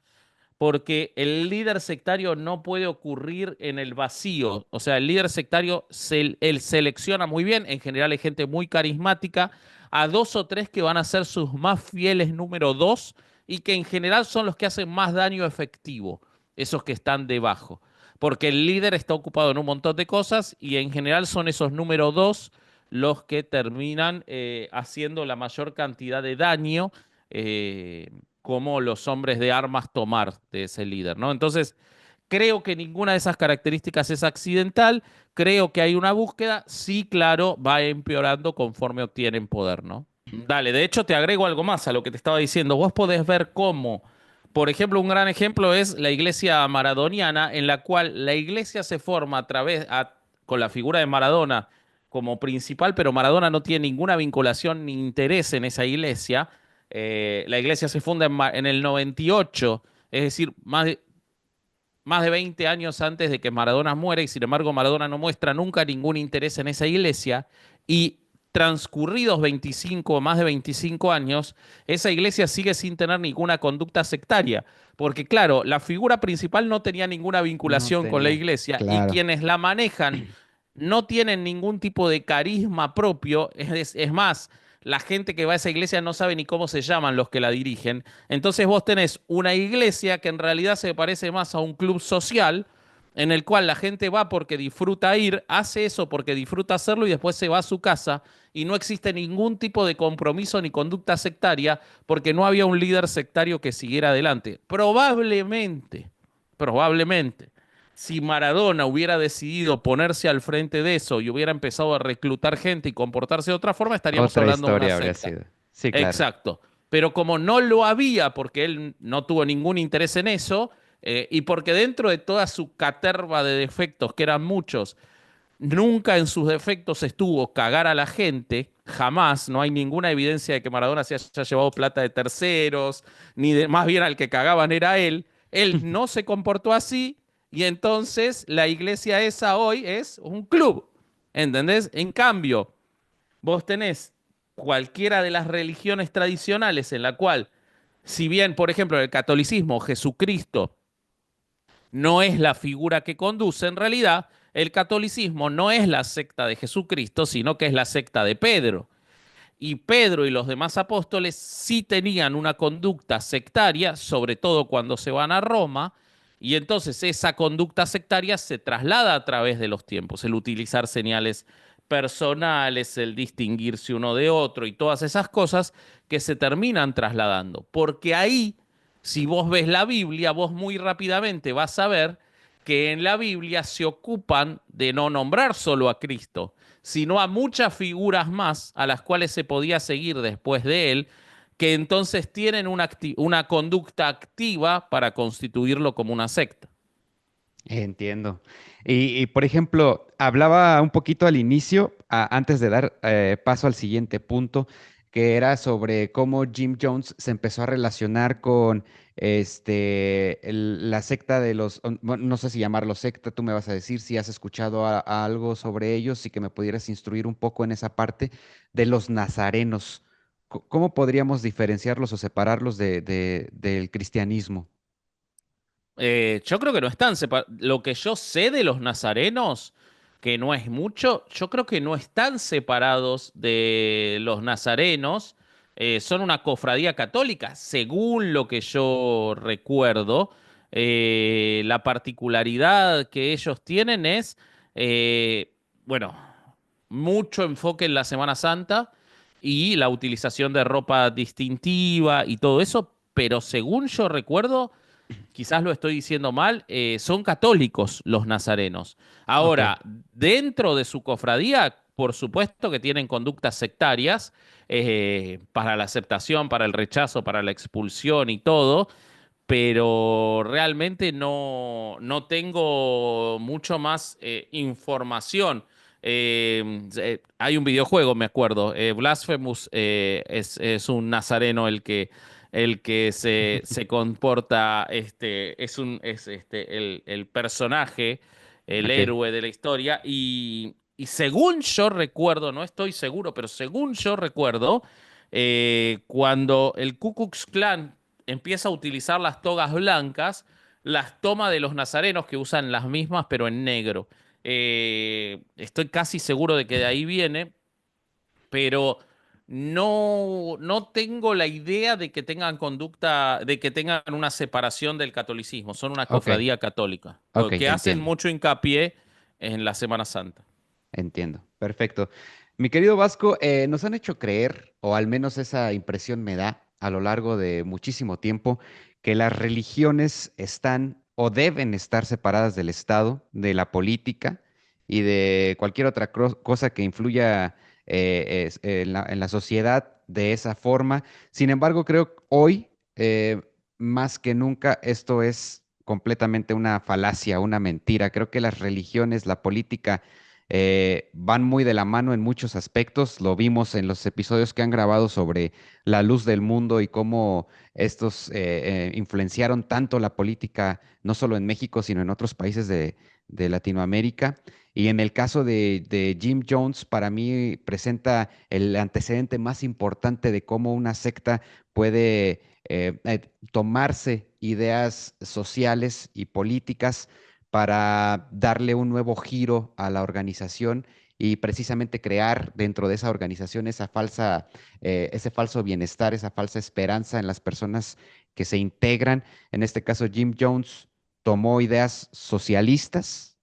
porque el líder sectario no puede ocurrir en el vacío. O sea, el líder sectario, él selecciona muy bien, en general hay gente muy carismática, a dos o tres que van a ser sus más fieles número dos y que en general son los que hacen más daño efectivo, esos que están debajo. Porque el líder está ocupado en un montón de cosas y en general son esos número dos los que terminan haciendo la mayor cantidad de daño. Como los hombres de armas tomar de ese líder, ¿no? Entonces, creo que ninguna de esas características es accidental, creo que hay una búsqueda, sí, claro, va empeorando conforme obtienen poder, ¿no? Dale, de hecho te agrego algo más a lo que te estaba diciendo. Vos podés ver cómo, por ejemplo, un gran ejemplo es la iglesia maradoniana, en la cual la iglesia se forma con la figura de Maradona como principal, pero Maradona no tiene ninguna vinculación ni interés en esa iglesia. La iglesia se funda en el 98, es decir, más de 20 años antes de que Maradona muera, y sin embargo Maradona no muestra nunca ningún interés en esa iglesia, y transcurridos 25 o más de 25 años, esa iglesia sigue sin tener ninguna conducta sectaria, porque claro, la figura principal no tenía ninguna No vinculación con la tenía, iglesia, y claro. quienes la manejan no tienen ningún tipo de carisma propio, es más, la gente que va a esa iglesia no sabe ni cómo se llaman los que la dirigen. Entonces vos tenés una iglesia que en realidad se parece más a un club social, en el cual la gente va porque disfruta ir, hace eso porque disfruta hacerlo y después se va a su casa, y no existe ningún tipo de compromiso ni conducta sectaria porque no había un líder sectario que siguiera adelante. Probablemente, si Maradona hubiera decidido ponerse al frente de eso y hubiera empezado a reclutar gente y comportarse de otra forma, estaríamos Otra hablando de una historia habría secta. sido. Sí, claro. Exacto. Pero como no lo había, porque él no tuvo ningún interés en eso, y porque dentro de toda su caterva de defectos, que eran muchos, nunca en sus defectos estuvo cagar a la gente, jamás, no hay ninguna evidencia de que Maradona se haya llevado plata de terceros, ni de, más bien al que cagaban era él no se comportó así, y entonces la iglesia esa hoy es un club, ¿entendés? En cambio, vos tenés cualquiera de las religiones tradicionales en la cual, si bien, por ejemplo, el catolicismo, Jesucristo no es la figura que conduce, en realidad el catolicismo no es la secta de Jesucristo, sino que es la secta de Pedro. y Pedro y los demás apóstoles sí tenían una conducta sectaria, sobre todo cuando se van a Roma, y entonces esa conducta sectaria se traslada a través de los tiempos, el utilizar señales personales, el distinguirse uno de otro y todas esas cosas que se terminan trasladando. Porque ahí, si vos ves la Biblia, vos muy rápidamente vas a ver que en la Biblia se ocupan de no nombrar solo a Cristo, sino a muchas figuras más a las cuales se podía seguir después de él, que entonces tienen una conducta activa para constituirlo como una secta. Entiendo. Por ejemplo, hablaba un poquito al inicio, antes de dar paso al siguiente punto, que era sobre cómo Jim Jones se empezó a relacionar con la secta de los, bueno, no sé si llamarlo secta, tú me vas a decir si has escuchado algo sobre ellos y que me pudieras instruir un poco en esa parte de los nazarenos. ¿Cómo podríamos diferenciarlos o separarlos del cristianismo? Yo creo que no están separados. Lo que yo sé de los nazarenos, que no es mucho, yo creo que no están separados de los nazarenos. Son una cofradía católica, según lo que yo recuerdo. La particularidad que ellos tienen es, eh, bueno, mucho enfoque en la Semana Santa y la utilización de ropa distintiva y todo eso, pero según yo recuerdo quizás lo estoy diciendo mal, son católicos los nazarenos. Ok, Ahora, dentro de su cofradía, por supuesto que tienen conductas sectarias para la aceptación, para el rechazo, para la expulsión y todo, pero realmente no tengo mucho más información. Hay un videojuego, me acuerdo, Blasphemous es un nazareno el que se comporta, el personaje, el ok. héroe de la historia, y según yo recuerdo, no estoy seguro, pero según yo recuerdo, cuando el Ku Klux Klan empieza a utilizar las togas blancas, las toma de los nazarenos que usan las mismas, pero en negro. Estoy casi seguro de que de ahí viene, pero no tengo la idea de que tengan conducta, de que tengan una separación del catolicismo. Son una Ok, cofradía católica, ok, que hacen entiendo. mucho hincapié en la Semana Santa. Entiendo, perfecto. Mi querido Vasco, nos han hecho creer, o al menos esa impresión me da a lo largo de muchísimo tiempo, que las religiones están o deben estar separadas del Estado, de la política y de cualquier otra cosa que influya en la sociedad de esa forma. Sin embargo, creo que hoy, más que nunca, esto es completamente una falacia, una mentira. Creo que las religiones, la política, van muy de la mano en muchos aspectos. Lo vimos en los episodios que han grabado sobre la luz del mundo y cómo estos influenciaron tanto la política, no solo en México, sino en otros países de Latinoamérica. Y en el caso de Jim Jones, para mí presenta el antecedente más importante de cómo una secta puede tomarse ideas sociales y políticas para darle un nuevo giro a la organización y precisamente crear dentro de esa organización ese falso bienestar, esa falsa esperanza en las personas que se integran. En este caso, Jim Jones tomó ideas socialistas,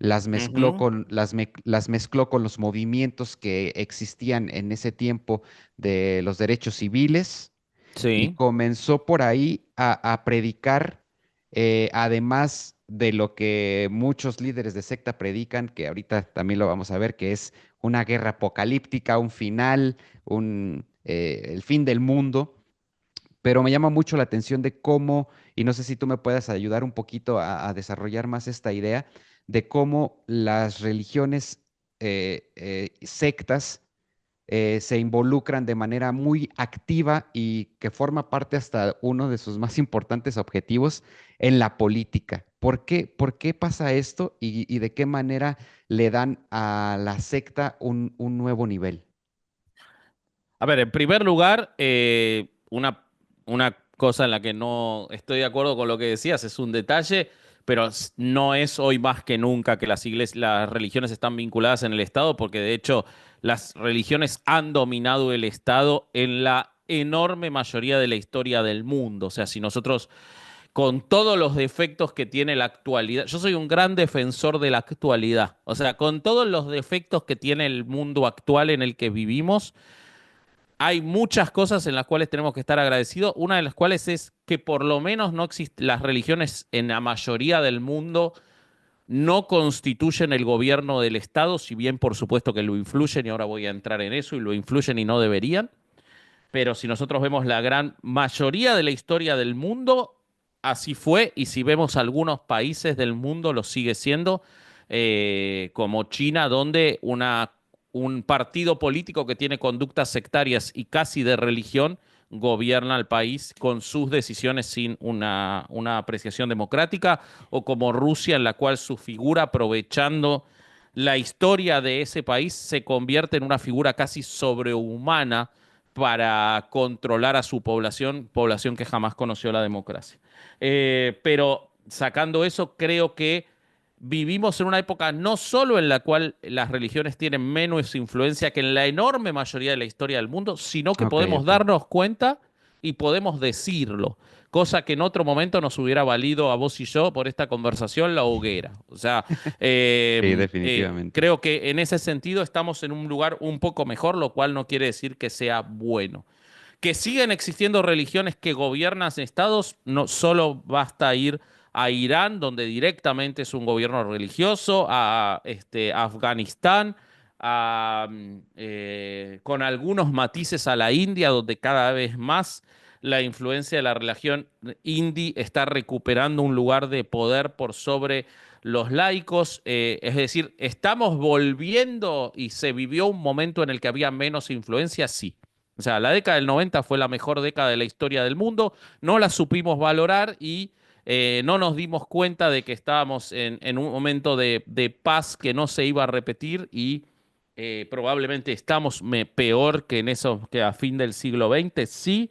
Ujú. las mezcló con los movimientos que existían en ese tiempo de los derechos civiles y Sí. comenzó por ahí a predicar, además de lo que muchos líderes de secta predican, que ahorita también lo vamos a ver, que es una guerra apocalíptica, un final, el fin del mundo. Pero me llama mucho la atención de cómo, y no sé si tú me puedas ayudar un poquito a desarrollar más esta idea, de cómo las religiones, sectas, se involucran de manera muy activa y que forma parte hasta uno de sus más importantes objetivos en la política. Por qué pasa esto y de qué manera le dan a la secta un nuevo nivel? A ver, en primer lugar, una cosa en la que no estoy de acuerdo con lo que decías, es un detalle, pero no es hoy más que nunca que las religiones están vinculadas en el Estado, porque de hecho las religiones han dominado el Estado en la enorme mayoría de la historia del mundo. O sea, si nosotros, con todos los defectos que tiene la actualidad, yo soy un gran defensor de la actualidad, o sea, con todos los defectos que tiene el mundo actual en el que vivimos, hay muchas cosas en las cuales tenemos que estar agradecidos. Una de las cuales es que por lo menos no existen las religiones en la mayoría del mundo no constituyen el gobierno del Estado, si bien por supuesto que lo influyen, y ahora voy a entrar en eso, y lo influyen y no deberían. Pero si nosotros vemos la gran mayoría de la historia del mundo, así fue, y si vemos algunos países del mundo, lo sigue siendo, como China, donde un partido político que tiene conductas sectarias y casi de religión gobierna el país con sus decisiones sin una apreciación democrática, o como Rusia, en la cual su figura, aprovechando la historia de ese país, se convierte en una figura casi sobrehumana para controlar a su población, población que jamás conoció la democracia. Pero sacando eso, creo que vivimos en una época no solo en la cual las religiones tienen menos influencia que en la enorme mayoría de la historia del mundo, sino que Ok, podemos ok. darnos cuenta y podemos decirlo, cosa que en otro momento nos hubiera valido a vos y yo por esta conversación la hoguera. O sea, Sí, definitivamente. creo que en ese sentido estamos en un lugar un poco mejor, lo cual no quiere decir que sea bueno. Que siguen existiendo religiones que gobiernan estados, no solo basta ir a Irán, donde directamente es un gobierno religioso, a Afganistán, con algunos matices a la India, donde cada vez más la influencia de la religión hindi está recuperando un lugar de poder por sobre los laicos. Es decir, estamos volviendo, y se vivió un momento en el que había menos influencia, sí. O sea, la década del 90 fue la mejor década de la historia del mundo, no la supimos valorar, y no nos dimos cuenta de que estábamos en un momento de paz que no se iba a repetir, y probablemente estamos peor que en eso, que a fin del siglo XX, sí,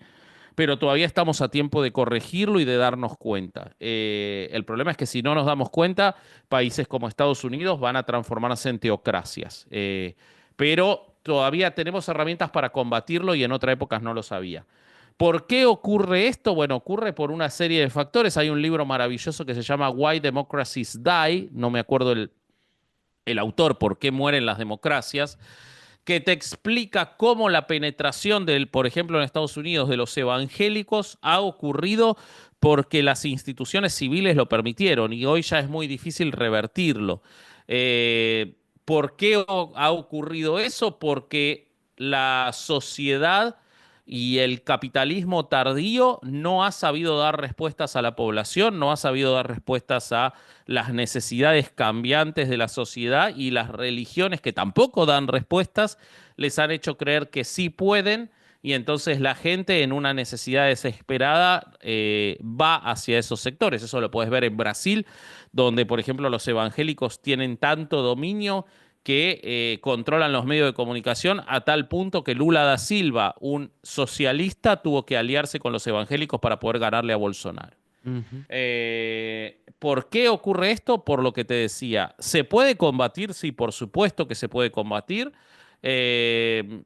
pero todavía estamos a tiempo de corregirlo y de darnos cuenta. El problema es que si no nos damos cuenta, países como Estados Unidos van a transformarse en teocracias. Pero todavía tenemos herramientas para combatirlo, y en otras épocas no lo sabía. ¿Por qué ocurre esto? Bueno, ocurre por una serie de factores. Hay un libro maravilloso que se llama Why Democracies Die, no me acuerdo el autor, ¿Por qué mueren las democracias?, que te explica cómo la penetración del, por ejemplo, en Estados Unidos, de los evangélicos ha ocurrido porque las instituciones civiles lo permitieron, y hoy ya es muy difícil revertirlo. ¿Por qué ha ocurrido eso? Porque la sociedad y el capitalismo tardío no ha sabido dar respuestas a la población, no ha sabido dar respuestas a las necesidades cambiantes de la sociedad, y las religiones, que tampoco dan respuestas, les han hecho creer que sí pueden, y entonces la gente, en una necesidad desesperada, va hacia esos sectores. Eso lo puedes ver en Brasil, donde, por ejemplo, los evangélicos tienen tanto dominio que controlan los medios de comunicación, a tal punto que Lula da Silva, un socialista, tuvo que aliarse con los evangélicos para poder ganarle a Bolsonaro. Ujú. ¿Por qué ocurre esto? Por lo que te decía. ¿Se puede combatir? Sí, por supuesto que se puede combatir. Eh,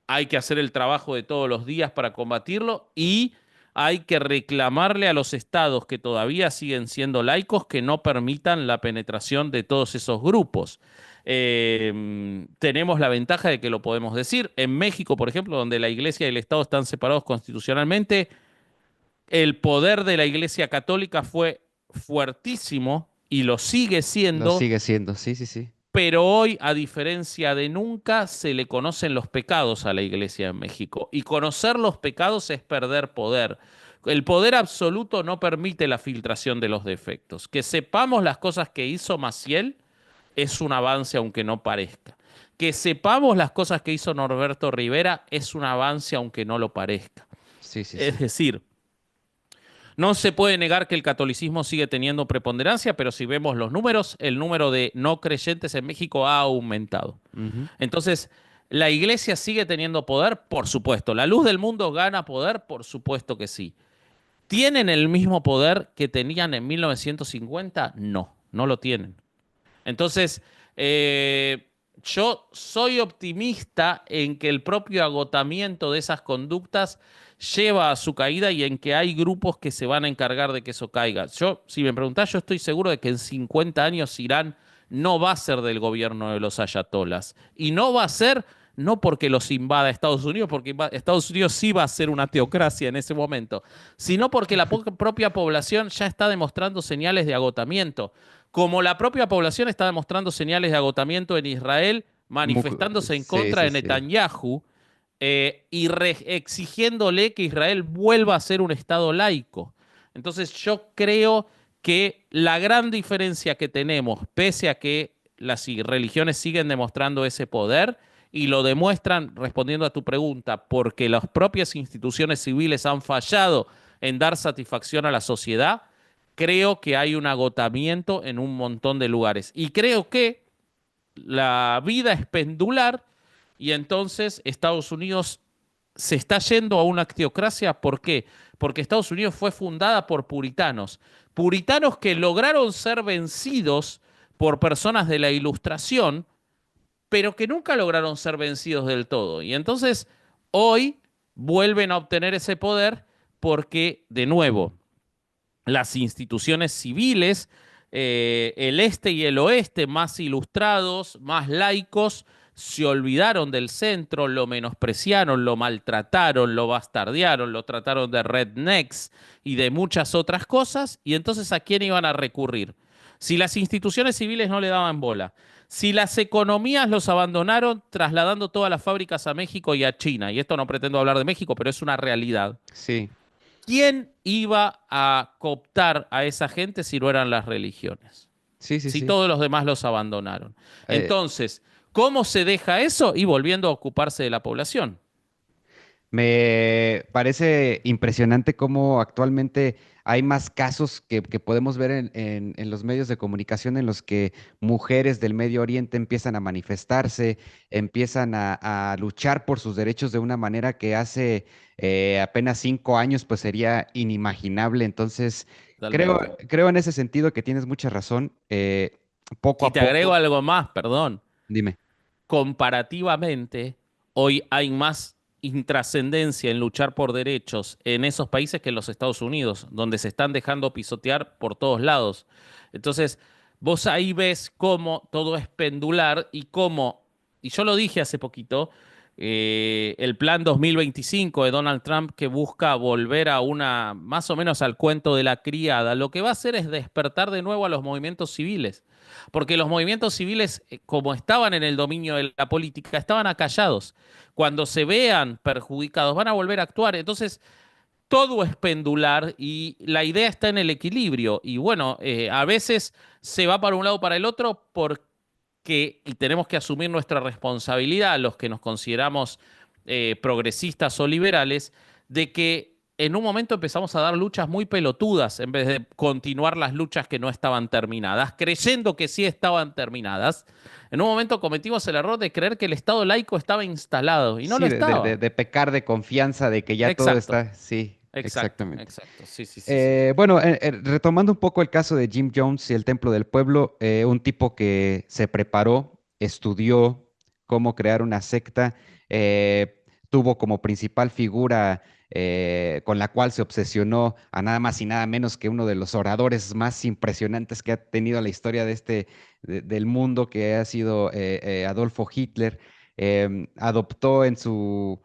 Hay que hacer el trabajo de todos los días para combatirlo, y hay que reclamarle a los estados que todavía siguen siendo laicos que no permitan la penetración de todos esos grupos. Tenemos la ventaja de que lo podemos decir. En México, por ejemplo, donde la iglesia y el Estado están separados constitucionalmente, el poder de la Iglesia Católica fue fuertísimo y lo sigue Lo siendo, sigue siendo, sí, sí, sí. pero hoy, a diferencia de nunca, se le conocen los pecados a la Iglesia en México. Y conocer los pecados es perder poder. El poder absoluto no permite la filtración de los defectos. Que sepamos las cosas que hizo Maciel es un avance, aunque no parezca. Que sepamos las cosas que hizo Norberto Rivera es un avance, aunque no lo parezca. Sí, sí, Es sí. decir, no se puede negar que el catolicismo sigue teniendo preponderancia, pero si vemos los números, el número de no creyentes en México ha aumentado. Ujú. Entonces, ¿la iglesia sigue teniendo poder? Por supuesto. ¿La luz del mundo gana poder? Por supuesto que sí. ¿Tienen el mismo poder que tenían en 1950? No, no lo tienen. Entonces, eh, yo soy optimista en que el propio agotamiento de esas conductas lleva a su caída y en que hay grupos que se van a encargar de que eso caiga. Yo, si me preguntás, yo estoy seguro de que en 50 años Irán no va a ser del gobierno de los ayatolas. Y no va a ser, no porque los invada Estados Unidos, porque Estados Unidos sí va a ser una teocracia en ese momento, sino porque la propia población ya está demostrando señales de agotamiento, como la propia población está demostrando señales de agotamiento en Israel, manifestándose en Sí, contra sí, de sí. Netanyahu y exigiéndole que Israel vuelva a ser un Estado laico. Entonces yo creo que la gran diferencia que tenemos, pese a que las religiones siguen demostrando ese poder, y lo demuestran, respondiendo a tu pregunta, porque las propias instituciones civiles han fallado en dar satisfacción a la sociedad, creo que hay un agotamiento en un montón de lugares. Y creo que la vida es pendular y entonces Estados Unidos se está yendo a una teocracia. ¿Por qué? Porque Estados Unidos fue fundada por puritanos. Puritanos que lograron ser vencidos por personas de la Ilustración, pero que nunca lograron ser vencidos del todo. Y entonces hoy vuelven a obtener ese poder porque, de nuevo, las instituciones civiles, el este y el oeste, más ilustrados, más laicos, se olvidaron del centro, lo menospreciaron, lo maltrataron, lo bastardearon, lo trataron de rednecks y de muchas otras cosas. Y entonces, ¿a quién iban a recurrir? Si las instituciones civiles no le daban bola, si las economías los abandonaron trasladando todas las fábricas a México y a China, y esto no pretendo hablar de México, pero es una realidad. Sí, ¿Quién iba a cooptar a esa gente si no eran las religiones? sí, sí, Si sí. todos los demás los abandonaron. Eh, Entonces, ¿cómo se deja eso? Y volviendo a ocuparse de la población. Me parece impresionante cómo actualmente hay más casos que podemos ver en los medios de comunicación en los que mujeres del Medio Oriente empiezan a manifestarse, empiezan a luchar por sus derechos de una manera que hace apenas 5 años pues sería inimaginable. Entonces, creo, Totalmente. creo en ese sentido que tienes mucha razón. Poco Y a te agrego poco, algo más, perdón. dime. Comparativamente, hoy hay más intrascendencia en luchar por derechos en esos países que en los Estados Unidos, donde se están dejando pisotear por todos lados. Entonces, vos ahí ves cómo todo es pendular y cómo, y yo lo dije hace poquito, el plan 2025 de Donald Trump que busca volver a una, más o menos al cuento de la criada, lo que va a hacer es despertar de nuevo a los movimientos civiles. Porque los movimientos civiles, como estaban en el dominio de la política, estaban acallados. Cuando se vean perjudicados, van a volver a actuar. Entonces, todo es pendular y la idea está en el equilibrio. Y bueno, a veces se va para un lado o para el otro porque, y tenemos que asumir nuestra responsabilidad, los que nos consideramos progresistas o liberales, de que en un momento empezamos a dar luchas muy pelotudas en vez de continuar las luchas que no estaban terminadas, creyendo que sí estaban terminadas. En un momento cometimos el error de creer que el Estado laico estaba instalado y no lo Sí, estaba. de pecar de confianza, de que ya todo Exacto, está. Sí, exacto, exactamente. exacto. Sí, sí, sí, sí. Bueno, retomando un poco el caso de Jim Jones y el Templo del Pueblo, un tipo que se preparó, estudió cómo crear una secta, tuvo como principal figura con la cual se obsesionó a nada más y nada menos que uno de los oradores más impresionantes que ha tenido la historia de del mundo, que ha sido Adolfo Hitler. Adoptó en su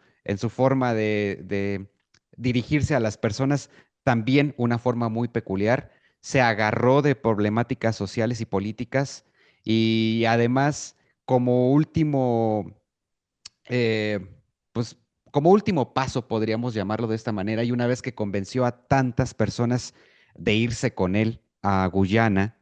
forma de dirigirse a las personas también una forma muy peculiar. Se agarró de problemáticas sociales y políticas y además como último, eh, pues como último paso, podríamos llamarlo de esta manera, y una vez que convenció a tantas personas de irse con él a Guyana,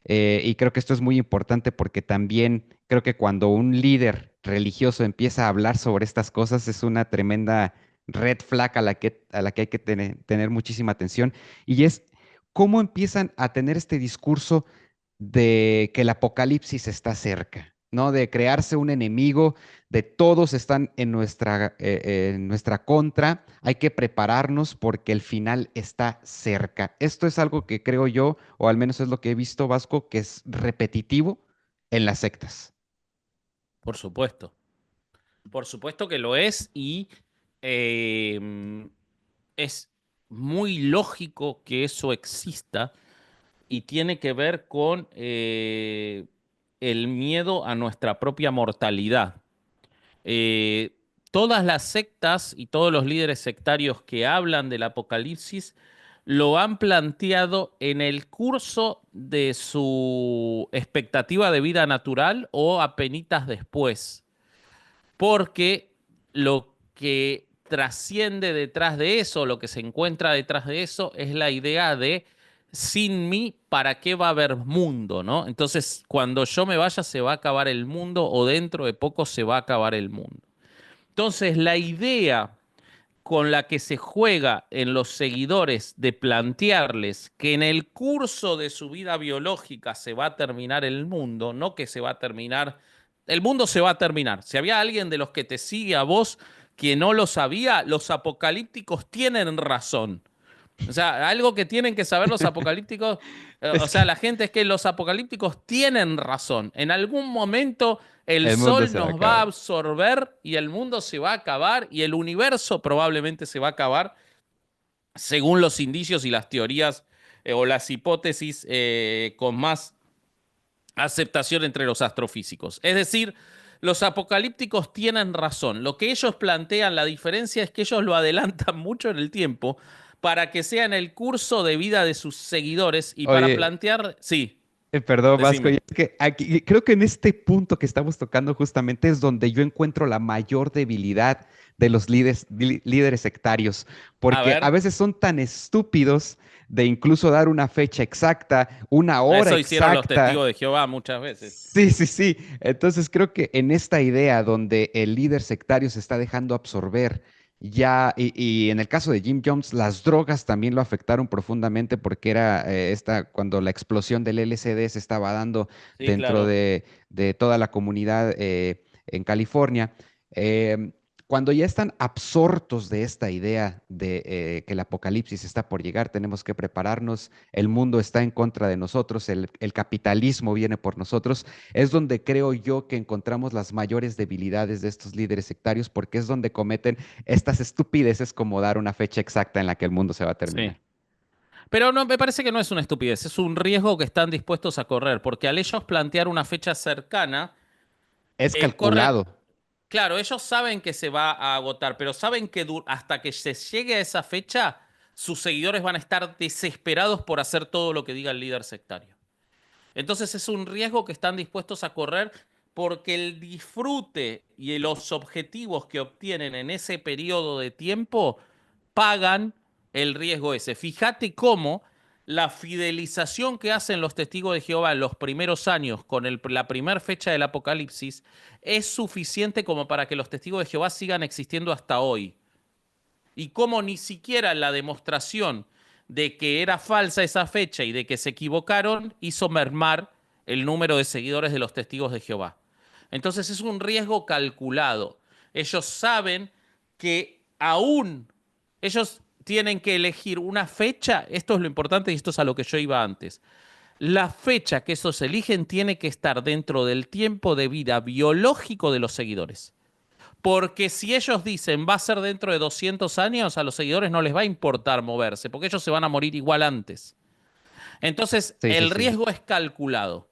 y creo que esto es muy importante porque también creo que cuando un líder religioso empieza a hablar sobre estas cosas es una tremenda red flag a la que hay que tener muchísima atención. Y es cómo empiezan a tener este discurso de que el apocalipsis está cerca. ¿no? De crearse un enemigo, de todos están en nuestra contra, hay que prepararnos porque el final está cerca. Esto es algo que creo yo, o al menos es lo que he visto, Vasco, que es repetitivo en las sectas. Por supuesto. Por supuesto que lo es y eh, es muy lógico que eso exista y tiene que ver con el miedo a nuestra propia mortalidad. Eh, Todas las sectas y todos los líderes sectarios que hablan del apocalipsis lo han planteado en el curso de su expectativa de vida natural o apenitas después, porque lo que trasciende detrás de eso, lo que se encuentra detrás de eso, es la idea de sin mí, ¿para qué va a haber mundo? ¿No? Entonces, cuando yo me vaya, se va a acabar el mundo o dentro de poco se va a acabar el mundo. Entonces, la idea con la que se juega en los seguidores de plantearles que en el curso de su vida biológica se va a terminar el mundo, no que se va a terminar, el mundo se va a terminar. Si había alguien de los que te sigue a vos que no lo sabía, los apocalípticos tienen razón. O sea, algo que tienen que saber los apocalípticos, o Es sea, que la gente es que los apocalípticos tienen razón. En algún momento el el mundo sol se va a nos va a acabar. absorber y el mundo se va a acabar y el universo probablemente se va a acabar según los indicios y las teorías o las hipótesis con más aceptación entre los astrofísicos. Es decir, los apocalípticos tienen razón. Lo que ellos plantean, la diferencia es que ellos lo adelantan mucho en el tiempo para que sea en el curso de vida de sus seguidores y para Oye, plantear, sí, Perdón, Vasco, y decime. es que aquí, creo que en este punto que estamos tocando justamente es donde yo encuentro la mayor debilidad de los líderes sectarios, A porque a ver, veces son tan estúpidos de incluso dar una fecha exacta, una hora eso hicieron los exacta. testigos de Jehová muchas veces. Sí, sí, sí. Entonces creo que en esta idea donde el líder sectario se está dejando absorber ya, y en el caso de Jim Jones, las drogas también lo afectaron profundamente porque era cuando la explosión del LSD se estaba dando Sí, dentro claro. de toda la comunidad en California. em, Cuando ya están absortos de esta idea de que el apocalipsis está por llegar, tenemos que prepararnos, el mundo está en contra de nosotros, el capitalismo viene por nosotros, es donde creo yo que encontramos las mayores debilidades de estos líderes sectarios, porque es donde cometen estas estupideces como dar una fecha exacta en la que el mundo se va a Sí. terminar. Pero no, me parece que no es una estupidez, es un riesgo que están dispuestos a correr, porque al ellos plantear una fecha cercana, Es corren, calculado. claro, ellos saben que se va a agotar, pero saben que hasta que se llegue a esa fecha, sus seguidores van a estar desesperados por hacer todo lo que diga el líder sectario. Entonces es un riesgo que están dispuestos a correr porque el disfrute y los objetivos que obtienen en ese periodo de tiempo pagan el riesgo ese. Fíjate cómo la fidelización que hacen los testigos de Jehová en los primeros años con la primera fecha del Apocalipsis es suficiente como para que los testigos de Jehová sigan existiendo hasta hoy. Y cómo ni siquiera la demostración de que era falsa esa fecha y de que se equivocaron hizo mermar el número de seguidores de los testigos de Jehová. Entonces es un riesgo calculado. Ellos saben que aún ellos tienen que elegir una fecha, esto es lo importante y esto es a lo que yo iba antes. La fecha que esos eligen tiene que estar dentro del tiempo de vida biológico de los seguidores. Porque si ellos dicen va a ser dentro de 200 años, a los seguidores no les va a importar moverse, porque ellos se van a morir igual antes. Entonces, Sí, sí, el sí. riesgo es calculado.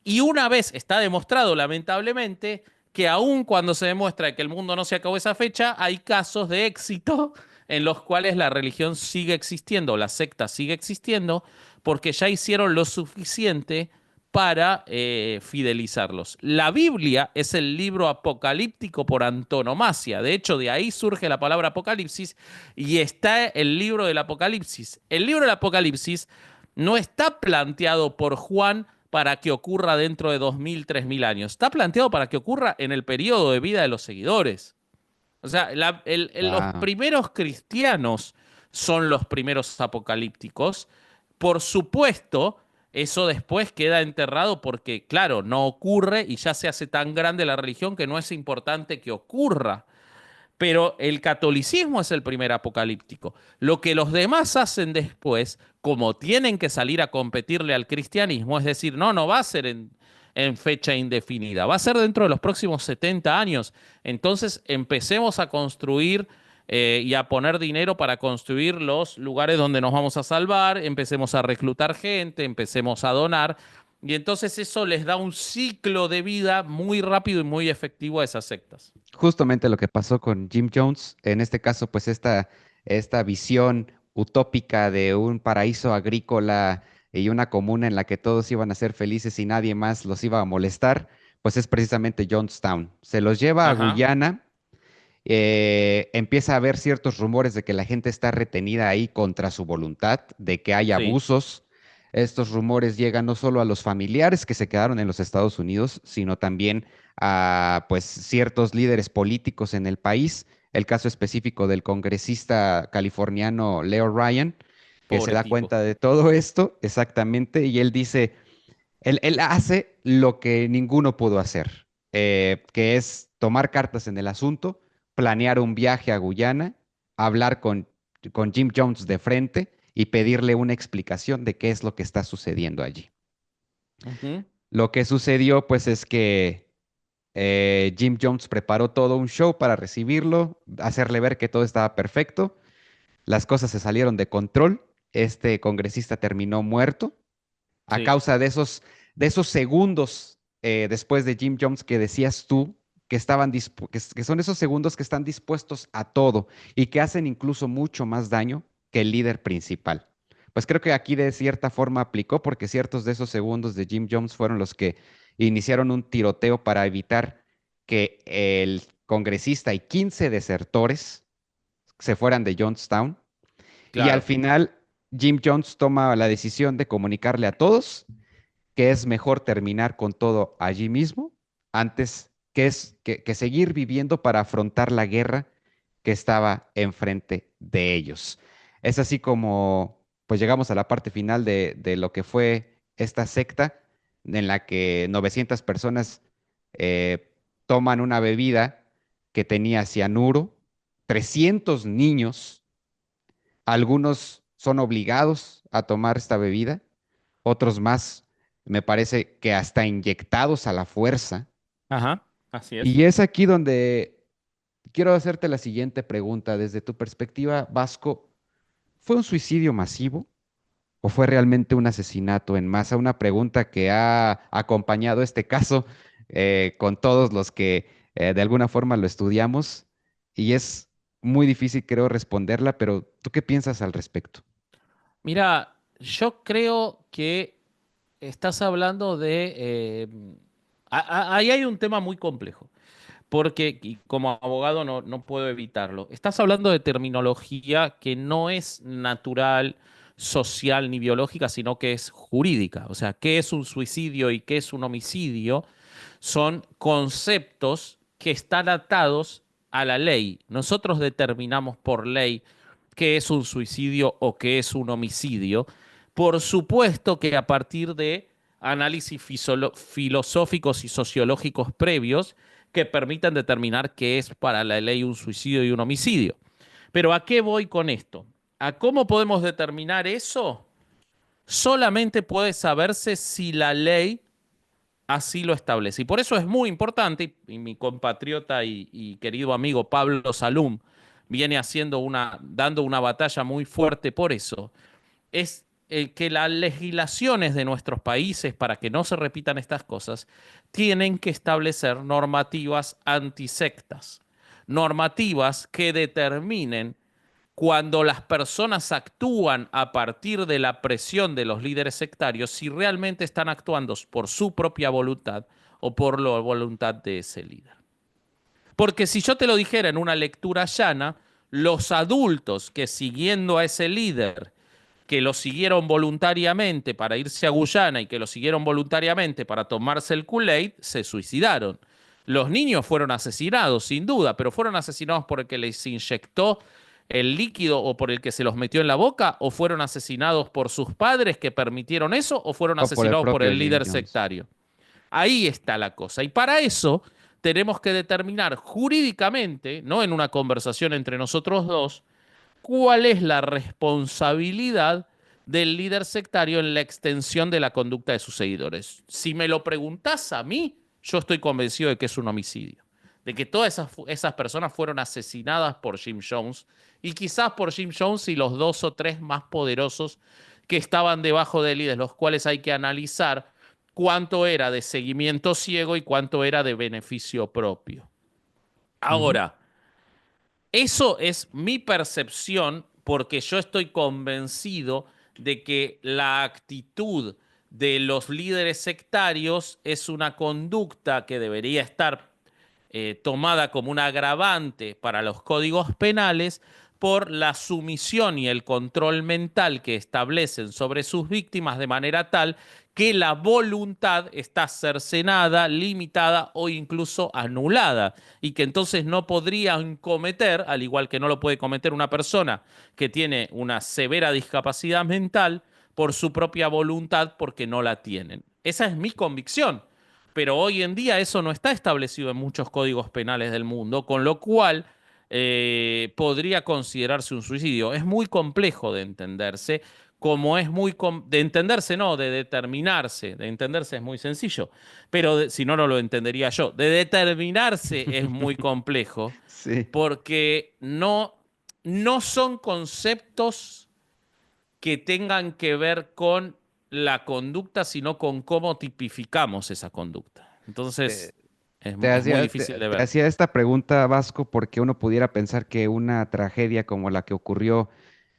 Y una vez está demostrado, lamentablemente, que aun cuando se demuestra que el mundo no se acabó esa fecha, hay casos de éxito en los cuales la religión sigue existiendo, la secta sigue existiendo, porque ya hicieron lo suficiente para fidelizarlos. La Biblia es el libro apocalíptico por antonomasia. De hecho, de ahí surge la palabra Apocalipsis y está el libro del Apocalipsis. El libro del Apocalipsis no está planteado por Juan para que ocurra dentro de 2000, 3000 años. Está planteado para que ocurra en el periodo de vida de los seguidores. O sea, los Wow. primeros cristianos son los primeros apocalípticos. Por supuesto, eso después queda enterrado porque, claro, no ocurre y ya se hace tan grande la religión que no es importante que ocurra. Pero el catolicismo es el primer apocalíptico. Lo que los demás hacen después, como tienen que salir a competirle al cristianismo, es decir, no, no va a ser en fecha indefinida, va a ser dentro de los próximos 70 años. Entonces empecemos a construir y a poner dinero para construir los lugares donde nos vamos a salvar, empecemos a reclutar gente, empecemos a donar. Y entonces eso les da un ciclo de vida muy rápido y muy efectivo a esas sectas. Justamente lo que pasó con Jim Jones, en este caso, pues esta visión utópica de un paraíso agrícola y una comuna en la que todos iban a ser felices y nadie más los iba a molestar, pues es precisamente Jonestown. Se los lleva a Ajá, Guyana, empieza a haber ciertos rumores de que la gente está retenida ahí contra su voluntad, de que hay sí. abusos. Estos rumores llegan no solo a los familiares que se quedaron en los Estados Unidos, sino también a pues ciertos líderes políticos en el país. El caso específico del congresista californiano Leo Ryan, que se Pobre da tipo. cuenta de todo esto exactamente, y él dice, él hace lo que ninguno pudo hacer, que es tomar cartas en el asunto, planear un viaje a Guyana, hablar con Jim Jones de frente y pedirle una explicación de qué es lo que está sucediendo allí. Ujú. Lo que sucedió, pues, es que Jim Jones preparó todo un show para recibirlo, hacerle ver que todo estaba perfecto. Las cosas se salieron de control. Este congresista terminó muerto a Sí. causa de esos segundos después de Jim Jones que decías tú, que que son esos segundos que están dispuestos a todo y que hacen incluso mucho más daño que el líder principal. Pues creo que aquí de cierta forma aplicó porque ciertos de esos segundos de Jim Jones fueron los que iniciaron un tiroteo para evitar que el congresista y 15 desertores se fueran de Jonestown. Y al Claro. final, Jim Jones toma la decisión de comunicarle a todos que es mejor terminar con todo allí mismo antes que seguir viviendo para afrontar la guerra que estaba enfrente de ellos. Es así como pues llegamos a la parte final de lo que fue esta secta en la que 900 personas toman una bebida que tenía cianuro, 300 niños, algunos son obligados a tomar esta bebida, otros más, me parece que hasta inyectados a la fuerza. Ajá. Así es. Y es aquí donde quiero hacerte la siguiente pregunta. Desde tu perspectiva, Vasco, ¿fue un suicidio masivo o fue realmente un asesinato en masa? Una pregunta que ha acompañado este caso con todos los que de alguna forma lo estudiamos y es muy difícil, creo, responderla, pero ¿tú qué piensas al respecto? Mira, yo creo que estás hablando de... ahí hay un tema muy complejo, porque y como abogado no puedo evitarlo. Estás hablando de terminología que no es natural, social ni biológica, sino que es jurídica. O sea, ¿qué es un suicidio y qué es un homicidio? Son conceptos que están atados a la ley. Nosotros determinamos por ley qué es un suicidio o qué es un homicidio. Por supuesto que a partir de análisis filosóficos y sociológicos previos que permitan determinar qué es para la ley un suicidio y un homicidio. Pero ¿a qué voy con esto? ¿A cómo podemos determinar eso? Solamente puede saberse si la ley así lo establece. Y por eso es muy importante, y mi compatriota y querido amigo Pablo Salum viene dando una batalla muy fuerte por eso, es que las legislaciones de nuestros países, para que no se repitan estas cosas, tienen que establecer normativas antisectas, normativas que determinen cuando las personas actúan a partir de la presión de los líderes sectarios, si realmente están actuando por su propia voluntad o por la voluntad de ese líder. Porque si yo te lo dijera en una lectura llana, los adultos que siguiendo a ese líder, que lo siguieron voluntariamente para irse a Guyana y que lo siguieron voluntariamente para tomarse el Kool-Aid, se suicidaron. Los niños fueron asesinados, sin duda, pero fueron asesinados porque les inyectó el líquido o por el que se los metió en la boca, o fueron asesinados por sus padres que permitieron eso, o fueron O por el asesinados por propio el Jim líder Jones. sectario. Ahí está la cosa. Y para eso tenemos que determinar jurídicamente, no en una conversación entre nosotros dos, cuál es la responsabilidad del líder sectario en la extensión de la conducta de sus seguidores. Si me lo preguntás a mí, yo estoy convencido de que es un homicidio, de que todas esas personas fueron asesinadas por Jim Jones y quizás por Jim Jones y los 2 o 3 más poderosos que estaban debajo de él y de los cuales hay que analizar cuánto era de seguimiento ciego y cuánto era de beneficio propio. Ujú. Ahora, eso es mi percepción porque yo estoy convencido de que la actitud de los líderes sectarios es una conducta que debería estar tomada como un agravante para los códigos penales por la sumisión y el control mental que establecen sobre sus víctimas de manera tal que la voluntad está cercenada, limitada o incluso anulada y que entonces no podrían cometer, al igual que no lo puede cometer una persona que tiene una severa discapacidad mental, por su propia voluntad porque no la tienen. Esa es mi convicción. Pero hoy en día eso no está establecido en muchos códigos penales del mundo, con lo cual podría considerarse un suicidio. Es muy complejo de entenderse, como es de entenderse, no, de determinarse. De entenderse es muy sencillo, pero si no, no lo entendería yo. De determinarse es muy complejo Sí. porque no son conceptos que tengan que ver con la conducta, sino con cómo tipificamos esa conducta. Te, Entonces, es, te es muy hacía, difícil te, de te ver. hacía esta pregunta, Vasco, porque uno pudiera pensar que una tragedia como la que ocurrió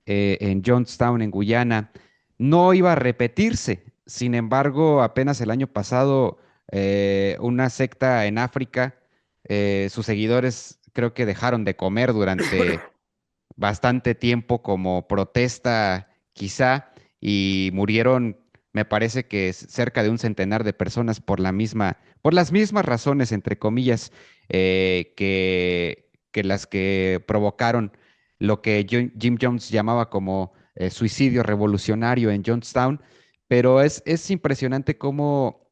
en Johnstown, en Guyana, no iba a repetirse. Sin embargo, apenas el año pasado, una secta en África, sus seguidores creo que dejaron de comer durante bastante tiempo como protesta, quizá, y murieron, me parece que cerca de un centenar de personas por las mismas razones, entre comillas, que las que provocaron lo que Jim Jones llamaba como suicidio revolucionario en Johnstown. Pero es impresionante cómo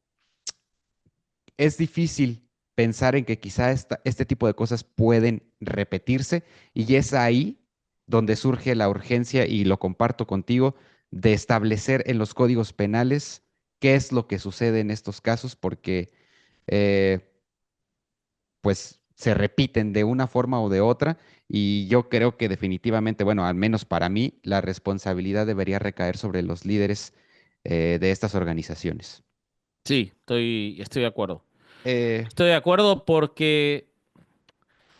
es difícil pensar en que quizá este tipo de cosas pueden repetirse y es ahí donde surge la urgencia, y lo comparto contigo, de establecer en los códigos penales qué es lo que sucede en estos casos, porque eh, pues se repiten de una forma o de otra, y yo creo que definitivamente, bueno, al menos para mí, la responsabilidad debería recaer sobre los líderes de estas organizaciones. Sí, estoy de acuerdo. Eh, Estoy de acuerdo porque,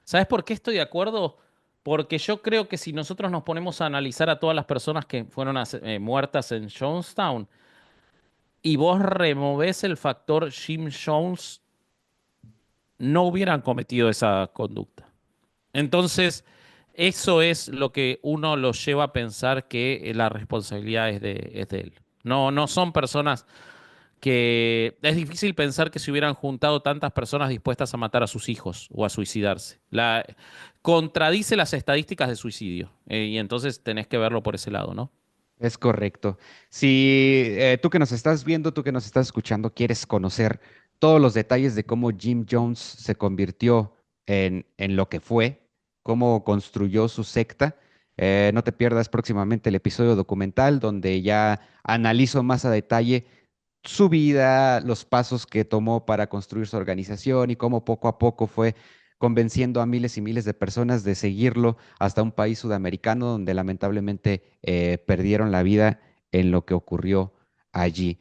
¿sabes por qué estoy de acuerdo? Porque yo creo que si nosotros nos ponemos a analizar a todas las personas que fueron muertas en Jonestown y vos removés el factor Jim Jones, no hubieran cometido esa conducta. Entonces, eso es lo que uno lo lleva a pensar que la responsabilidad es de él. No son personas que... Es difícil pensar que se hubieran juntado tantas personas dispuestas a matar a sus hijos o a suicidarse. Contradice las estadísticas de suicidio. Y entonces tenés que verlo por ese lado, ¿no? Es correcto. Si tú que nos estás viendo, tú que nos estás escuchando, quieres conocer todos los detalles de cómo Jim Jones se convirtió en lo que fue, cómo construyó su secta, no te pierdas próximamente el episodio documental donde ya analizo más a detalle su vida, los pasos que tomó para construir su organización y cómo poco a poco fue convenciendo a miles y miles de personas de seguirlo hasta un país sudamericano donde lamentablemente perdieron la vida en lo que ocurrió allí.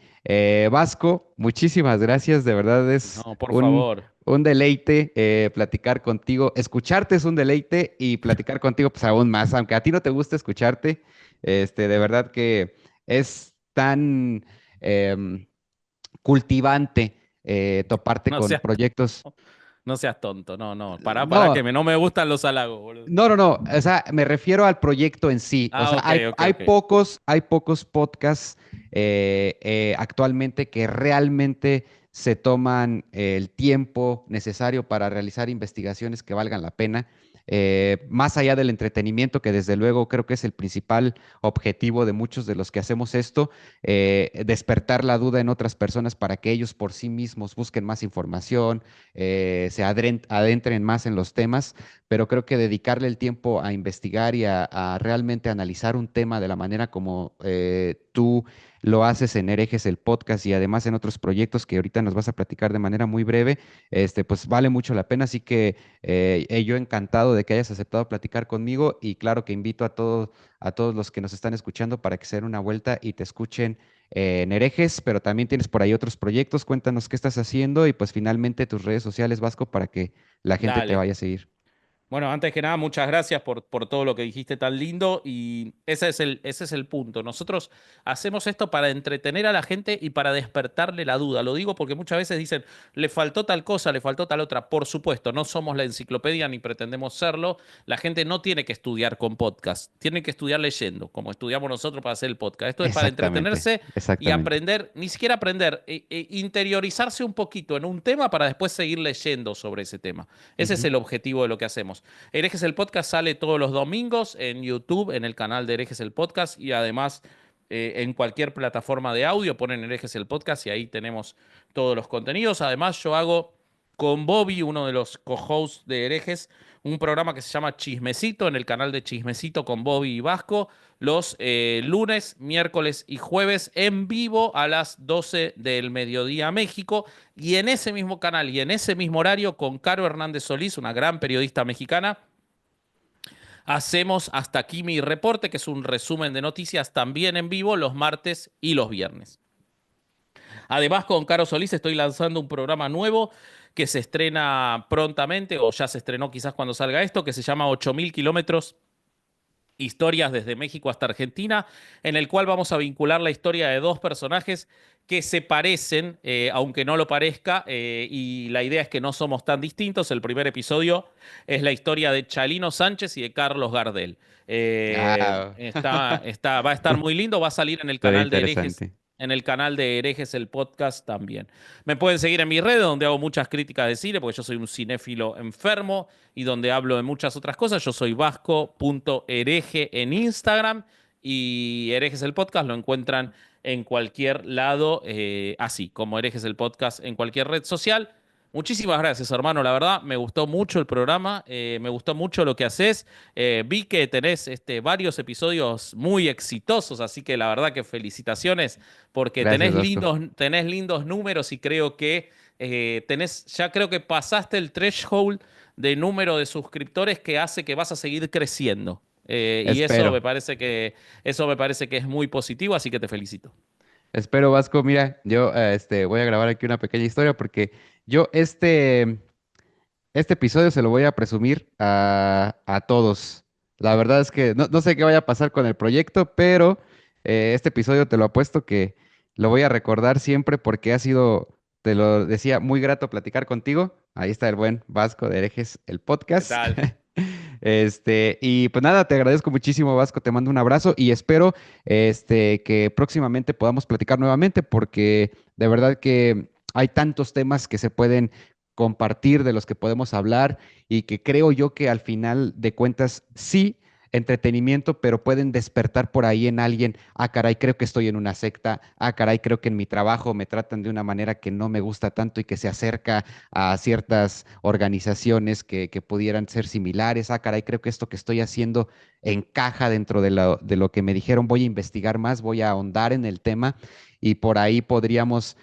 Vasco, muchísimas gracias, de verdad es No, por favor. un deleite platicar contigo, escucharte es un deleite y platicar contigo pues aún más, aunque a ti no te gusta escucharte, de verdad que es tan... em, cultivante toparte No con seas, proyectos. no seas tonto. No. Pará, No, que no me gustan los halagos, boludo. no, o sea, me refiero al proyecto en sí. O Ah, sea, ok, hay, ok, hay ok. pocos, hay pocos podcasts actualmente que realmente se toman el tiempo necesario para realizar investigaciones que valgan la pena. Más allá del entretenimiento, que desde luego creo que es el principal objetivo de muchos de los que hacemos esto, despertar la duda en otras personas para que ellos por sí mismos busquen más información, se adentren más en los temas, pero creo que dedicarle el tiempo a investigar y a realmente analizar un tema de la manera como tú lo haces en Herejes el podcast y además en otros proyectos que ahorita nos vas a platicar de manera muy breve, pues vale mucho la pena. Así que yo encantado de que hayas aceptado platicar conmigo y claro que invito a todos los que nos están escuchando para que se den una vuelta y te escuchen en Herejes, pero también tienes por ahí otros proyectos. Cuéntanos qué estás haciendo y pues finalmente tus redes sociales, Vasco, para que la gente te Dale. vaya a seguir. Bueno, antes que nada, muchas gracias por todo lo que dijiste tan lindo y ese es el punto. Nosotros hacemos esto para entretener a la gente y para despertarle la duda. Lo digo porque muchas veces dicen, le faltó tal cosa, le faltó tal otra. Por supuesto, no somos la enciclopedia ni pretendemos serlo. La gente no tiene que estudiar con podcast, tiene que estudiar leyendo, como estudiamos nosotros para hacer el podcast. Esto es para Exactamente, entretenerse y exactamente. aprender, ni siquiera aprender, interiorizarse un poquito en un tema para después seguir leyendo sobre ese tema. Ese es Ujú. el objetivo de lo que hacemos. Herejes el Podcast sale todos los domingos en YouTube, en el canal de Herejes el Podcast y además en cualquier plataforma de audio ponen Herejes el Podcast y ahí tenemos todos los contenidos. Además yo hago con Bobby, uno de los co-hosts de Herejes, un programa que se llama Chismecito en el canal de Chismecito con Bobby y Vasco los lunes, miércoles y jueves en vivo a las 12 del mediodía México. Y en ese mismo canal y en ese mismo horario, con Caro Hernández Solís, una gran periodista mexicana, hacemos Hasta aquí mi reporte, que es un resumen de noticias también en vivo los martes y los viernes. Además, con Caro Solís estoy lanzando un programa nuevo que se estrena prontamente, o ya se estrenó quizás cuando salga esto, que se llama 8000 kilómetros. Historias desde México hasta Argentina, en el cual vamos a vincular la historia de dos personajes que se parecen, aunque no lo parezca, y la idea es que no somos tan distintos. El primer episodio es la historia de Chalino Sánchez y de Carlos Gardel. Ah, Va a estar muy lindo, va a salir estaría interesante. En el canal de Herejes, el podcast también. Me pueden seguir en mi red, donde hago muchas críticas de cine, porque yo soy un cinéfilo enfermo y donde hablo de muchas otras cosas. Yo soy vasco.hereje en Instagram y Herejes el podcast lo encuentran en cualquier lado, así como Herejes el podcast en cualquier red social. Muchísimas gracias, hermano. La verdad, me gustó mucho el programa, me gustó mucho lo que haces. Vi que tenés varios episodios muy exitosos, así que la verdad que felicitaciones, porque Gracias, Vasco. tenés lindos números y creo que ya creo que pasaste el threshold de número de suscriptores que hace que vas a seguir creciendo. Y Espero. eso me parece que es muy positivo, así que te felicito. Espero, Vasco. Mira, yo voy a grabar aquí una pequeña historia porque yo este episodio se lo voy a presumir a todos. La verdad es que no sé qué vaya a pasar con el proyecto, pero este episodio te lo apuesto que lo voy a recordar siempre porque ha sido, te lo decía, muy grato platicar contigo. Ahí está el buen Vasco de Herejes, el ¿Qué podcast. tal? Y pues nada, te agradezco muchísimo, Vasco. Te mando un abrazo y espero que próximamente podamos platicar nuevamente porque de verdad que hay tantos temas que se pueden compartir, de los que podemos hablar y que creo yo que al final de cuentas sí, entretenimiento, pero pueden despertar por ahí en alguien, ah, caray, creo que estoy en una secta, ah, caray, creo que en mi trabajo me tratan de una manera que no me gusta tanto y que se acerca a ciertas organizaciones que pudieran ser similares, ah, caray, creo que esto que estoy haciendo encaja dentro de lo que me dijeron, voy a investigar más, voy a ahondar en el tema y por ahí podríamos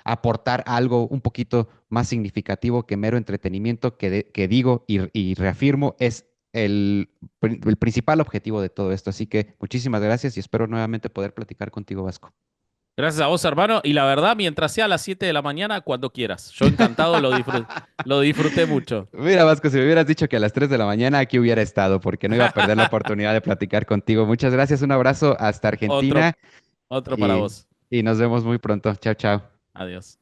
aportar algo un poquito más significativo que mero entretenimiento que digo y reafirmo es el principal objetivo de todo esto. Así que muchísimas gracias y espero nuevamente poder platicar contigo, Vasco. Gracias a vos, hermano. Y la verdad, mientras sea a las 7 de la mañana, cuando quieras. Yo encantado, lo disfruté mucho. Mira, Vasco, si me hubieras dicho que a las 3 de la mañana aquí hubiera estado, porque no iba a perder la oportunidad de platicar contigo. Muchas gracias, un abrazo hasta Otro, Argentina otro para y, vos. y nos vemos muy pronto. Chao, chao. Adiós.